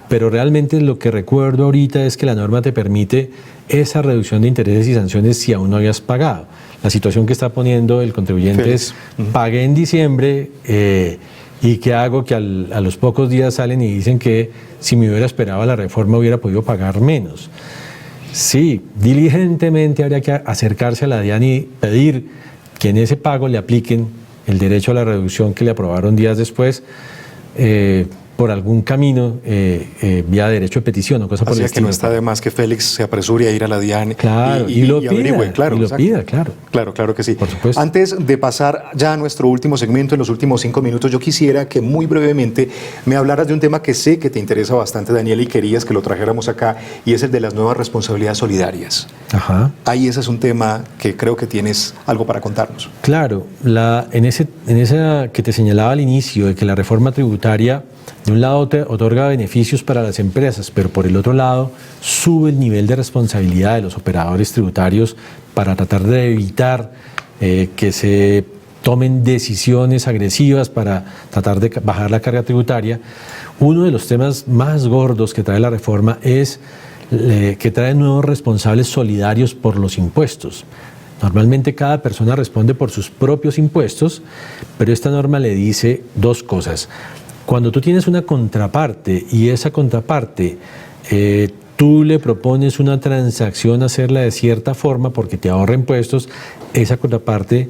Pero realmente lo que recuerdo ahorita es que la norma te permite esa reducción de intereses y sanciones si aún no habías pagado. La situación que está poniendo el contribuyente es: pagué en diciembre y ¿qué hago? Que a los pocos días salen y dicen que si me hubiera esperado la reforma hubiera podido pagar menos. Sí, diligentemente habría que acercarse a la DIAN y pedir que en ese pago le apliquen el derecho a la reducción que le aprobaron días después, por algún camino, vía derecho de petición o cosa por el estilo. Así que no está de más que Félix se apresure a ir a la DIAN y lo pida, claro, y lo pida, claro. Claro que sí. Por supuesto. Antes de pasar ya a nuestro último segmento, en los últimos 5 minutos, yo quisiera que muy brevemente me hablaras de un tema que sé que te interesa bastante, Daniel, y querías que lo trajéramos acá, y es el de las nuevas responsabilidades solidarias. Ajá. Ahí ese es un tema que creo que tienes algo para contarnos. Claro, en esa que te señalaba al inicio, de que la reforma tributaria de un lado te otorga beneficios para las empresas, pero por el otro lado sube el nivel de responsabilidad de los operadores tributarios para tratar de evitar que se tomen decisiones agresivas para tratar de bajar la carga tributaria. Uno de los temas más gordos que trae la reforma es que trae nuevos responsables solidarios por los impuestos. Normalmente cada persona responde por sus propios impuestos, pero esta norma le dice dos cosas. Cuando tú tienes una contraparte y esa contraparte tú le propones una transacción hacerla de cierta forma porque te ahorra impuestos, esa contraparte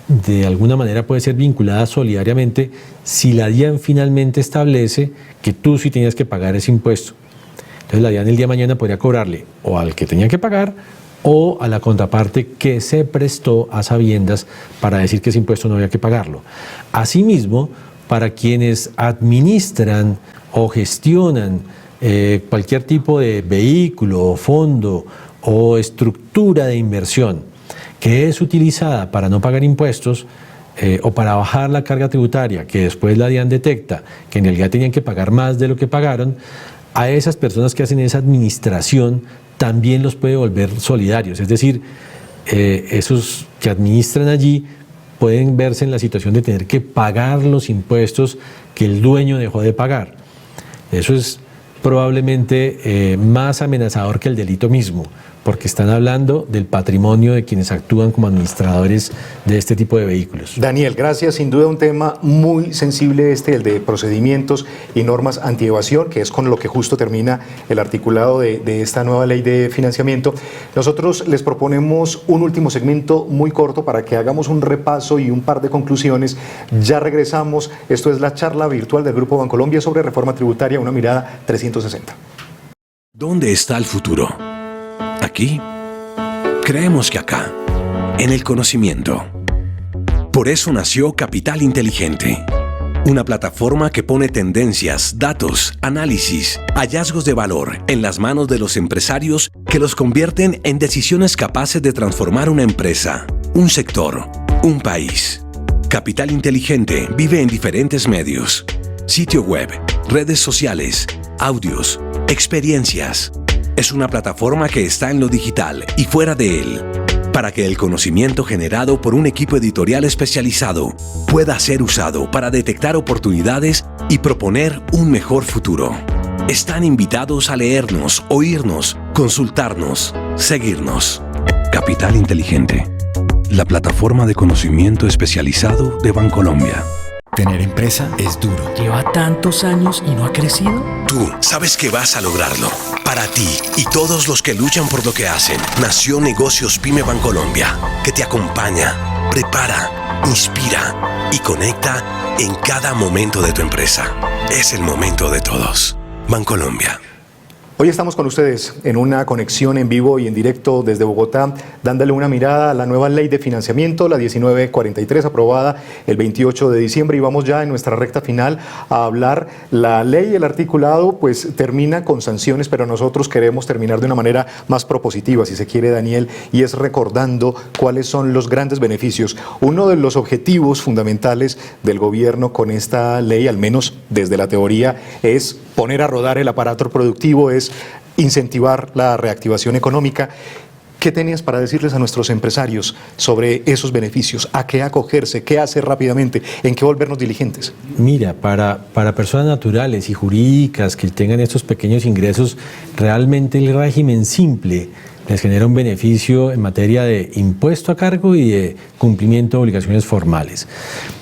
de alguna manera puede ser vinculada solidariamente si la DIAN finalmente establece que tú sí tenías que pagar ese impuesto. Entonces la DIAN el día de mañana podría cobrarle o al que tenía que pagar o a la contraparte que se prestó a sabiendas para decir que ese impuesto no había que pagarlo. Asimismo, para quienes administran o gestionan cualquier tipo de vehículo o fondo o estructura de inversión que es utilizada para no pagar impuestos o para bajar la carga tributaria, que después la DIAN detecta que en realidad tenían que pagar más de lo que pagaron, a esas personas que hacen esa administración también los puede volver solidarios. Es decir, esos que administran allí pueden verse en la situación de tener que pagar los impuestos que el dueño dejó de pagar. Eso es probablemente más amenazador que el delito mismo, porque están hablando del patrimonio de quienes actúan como administradores de este tipo de vehículos. Daniel, gracias. Sin duda un tema muy sensible el de procedimientos y normas antievasión, que es con lo que justo termina el articulado de esta nueva ley de financiamiento. Nosotros les proponemos un último segmento muy corto para que hagamos un repaso y un par de conclusiones. Ya regresamos. Esto es la charla virtual del Grupo Bancolombia sobre reforma tributaria, una mirada 360. ¿Dónde está el futuro? ¿Aquí? Creemos que acá, en el conocimiento. Por eso nació Capital Inteligente, una plataforma que pone tendencias, datos, análisis, hallazgos de valor en las manos de los empresarios que los convierten en decisiones capaces de transformar una empresa, un sector, un país. Capital Inteligente vive en diferentes medios: sitio web, redes sociales, audios, experiencias. Es una plataforma que está en lo digital y fuera de él, para que el conocimiento generado por un equipo editorial especializado pueda ser usado para detectar oportunidades y proponer un mejor futuro. Están invitados a leernos, oírnos, consultarnos, seguirnos. Capital Inteligente, la plataforma de conocimiento especializado de Bancolombia. Tener empresa es duro. ¿Lleva tantos años y no ha crecido? Tú sabes que vas a lograrlo. Para ti y todos los que luchan por lo que hacen, nació Negocios Pyme Bancolombia, que te acompaña, prepara, inspira y conecta en cada momento de tu empresa. Es el momento de todos. Bancolombia. Hoy estamos con ustedes en una conexión en vivo y en directo desde Bogotá, dándole una mirada a la nueva ley de financiamiento, la 1943, aprobada el 28 de diciembre, y vamos ya en nuestra recta final a hablar. La ley, el articulado, pues termina con sanciones, pero nosotros queremos terminar de una manera más propositiva, si se quiere, Daniel, y es recordando cuáles son los grandes beneficios. Uno de los objetivos fundamentales del gobierno con esta ley, al menos desde la teoría, es poner a rodar el aparato productivo, es incentivar la reactivación económica. ¿Qué tenías para decirles a nuestros empresarios sobre esos beneficios? ¿A qué acogerse? ¿Qué hacer rápidamente? ¿En qué volvernos diligentes? Mira, para personas naturales y jurídicas que tengan estos pequeños ingresos, realmente el régimen simple les genera un beneficio en materia de impuesto a cargo y de cumplimiento de obligaciones formales.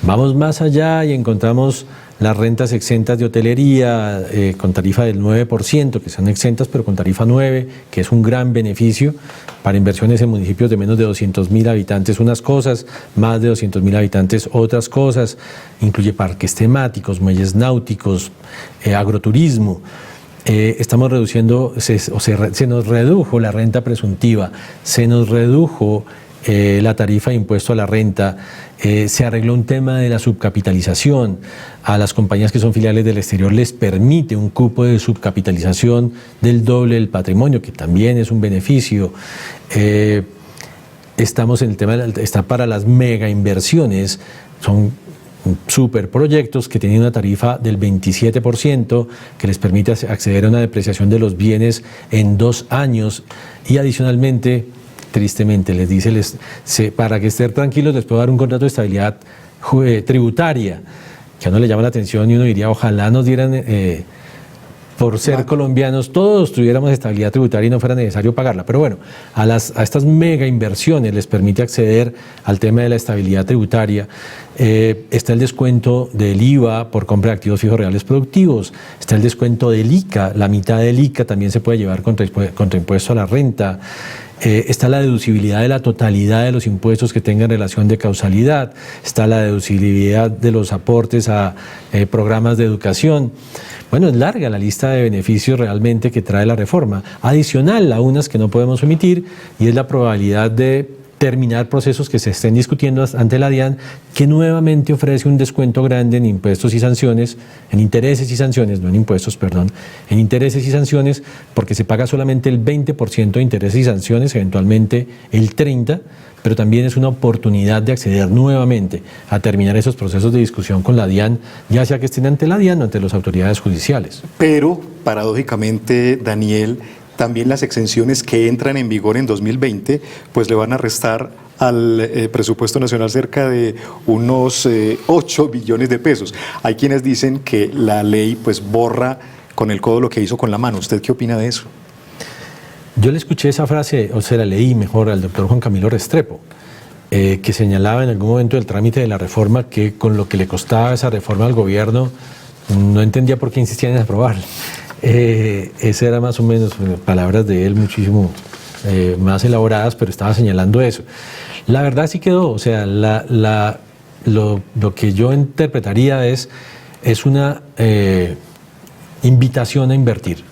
Vamos más allá y encontramos las rentas exentas de hotelería con tarifa del 9%, que son exentas pero con tarifa 9, que es un gran beneficio para inversiones en municipios de menos de 200.000 habitantes, unas cosas, más de 200.000 habitantes, otras cosas. Incluye parques temáticos, muelles náuticos, agroturismo. Estamos reduciendo, se nos redujo la renta presuntiva, se nos redujo la tarifa de impuesto a la renta, se arregló un tema de la subcapitalización. A las compañías que son filiales del exterior les permite un cupo de subcapitalización del doble del patrimonio, que también es un beneficio. Estamos en el tema, está para las mega inversiones, son superproyectos que tienen una tarifa del 27% que les permite acceder a una depreciación de los bienes en 2 años, y adicionalmente, tristemente, les dice, para que estén tranquilos les puedo dar un contrato de estabilidad tributaria, que a uno le llama la atención y uno diría, ojalá nos dieran, por ser colombianos, todos tuviéramos estabilidad tributaria y no fuera necesario pagarla. Pero bueno, a estas mega inversiones les permite acceder al tema de la estabilidad tributaria. Está el descuento del IVA por compra de activos fijos reales productivos, está el descuento del ICA, la mitad del ICA también se puede llevar contra impuesto a la renta. Está la deducibilidad de la totalidad de los impuestos que tengan relación de causalidad, está la deducibilidad de los aportes a programas de educación. Bueno, es larga la lista de beneficios realmente que trae la reforma, adicional a unas que no podemos omitir, y es la probabilidad de terminar procesos que se estén discutiendo ante la DIAN, que nuevamente ofrece un descuento grande en impuestos y sanciones, en intereses y sanciones, no en impuestos, perdón, en intereses y sanciones, porque se paga solamente el 20% de intereses y sanciones, eventualmente el 30%, pero también es una oportunidad de acceder nuevamente a terminar esos procesos de discusión con la DIAN, ya sea que estén ante la DIAN o ante las autoridades judiciales. Pero, paradójicamente, Daniel, también las exenciones que entran en vigor en 2020, pues le van a restar al presupuesto nacional cerca de unos 8 billones de pesos. Hay quienes dicen que la ley pues borra con el codo lo que hizo con la mano. ¿Usted qué opina de eso? Yo le escuché esa frase, o se la leí mejor, al doctor Juan Camilo Restrepo, que señalaba en algún momento del trámite de la reforma que con lo que le costaba esa reforma al gobierno, no entendía por qué insistían en aprobarla. Esa era más o menos palabras de él muchísimo más elaboradas, pero estaba señalando eso. La verdad sí quedó, o sea, lo que yo interpretaría es una invitación a invertir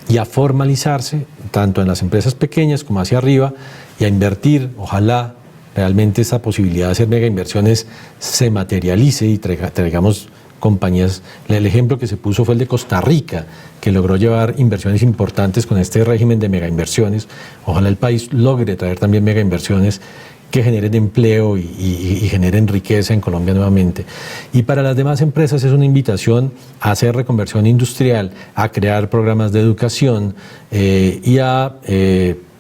y a formalizarse, tanto en las empresas pequeñas como hacia arriba, y a invertir. Ojalá realmente esa posibilidad de hacer mega inversiones se materialice y traigamos compañías. El ejemplo que se puso fue el de Costa Rica, que logró llevar inversiones importantes con este régimen de mega inversiones. Ojalá el país logre traer también mega inversiones que generen empleo y generen riqueza en Colombia nuevamente. Y para las demás empresas es una invitación a hacer reconversión industrial, a crear programas de educación y a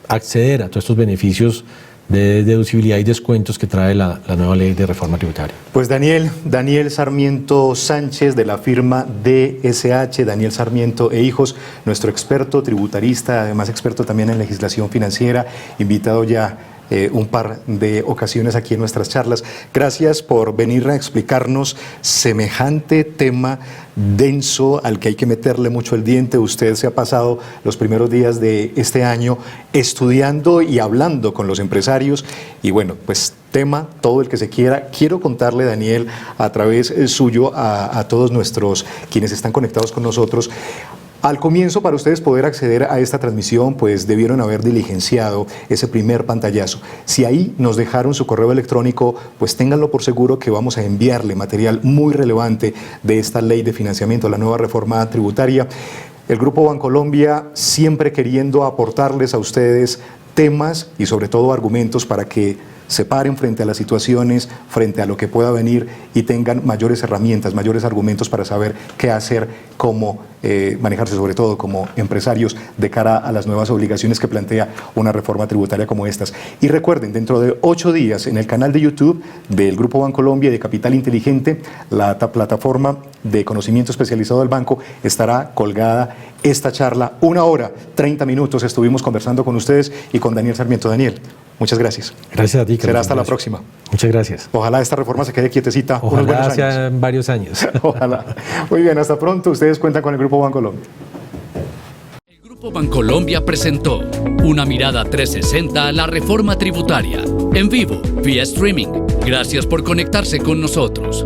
acceder a todos estos beneficios de deducibilidad y descuentos que trae la nueva ley de reforma tributaria. Pues Daniel Sarmiento Sánchez, de la firma DSH, Daniel Sarmiento e Hijos, nuestro experto tributarista, además experto también en legislación financiera, invitado ya un par de ocasiones aquí en nuestras charlas. Gracias por venir a explicarnos semejante tema denso al que hay que meterle mucho el diente. Usted se ha pasado los primeros días de este año estudiando y hablando con los empresarios, y bueno, pues tema todo el que se quiera. Quiero contarle, Daniel, a través suyo a todos nuestros quienes están conectados con nosotros, Al comienzo, para ustedes poder acceder a esta transmisión, pues debieron haber diligenciado ese primer pantallazo. Si ahí nos dejaron su correo electrónico, pues ténganlo por seguro que vamos a enviarle material muy relevante de esta ley de financiamiento, la nueva reforma tributaria. El Grupo Bancolombia siempre queriendo aportarles a ustedes temas y sobre todo argumentos para que se paren frente a las situaciones, frente a lo que pueda venir y tengan mayores herramientas, mayores argumentos para saber qué hacer, cómo manejarse, sobre todo como empresarios, de cara a las nuevas obligaciones que plantea una reforma tributaria como estas. Y recuerden, dentro de 8 días en el canal de YouTube del Grupo Bancolombia y de Capital Inteligente, la plataforma de conocimiento especializado del banco, estará colgada esta charla. 1 hora, 30 minutos estuvimos conversando con ustedes y con Daniel Sarmiento. Daniel, muchas gracias. Gracias a ti. Será hasta la próxima. Muchas gracias. Ojalá esta reforma se quede quietecita unos Ojalá buenos años. sean varios años. Ojalá. Muy bien, hasta pronto. Ustedes cuentan con el Grupo Bancolombia. El Grupo Bancolombia presentó una mirada 360 a la reforma tributaria, en vivo, vía streaming. Gracias por conectarse con nosotros.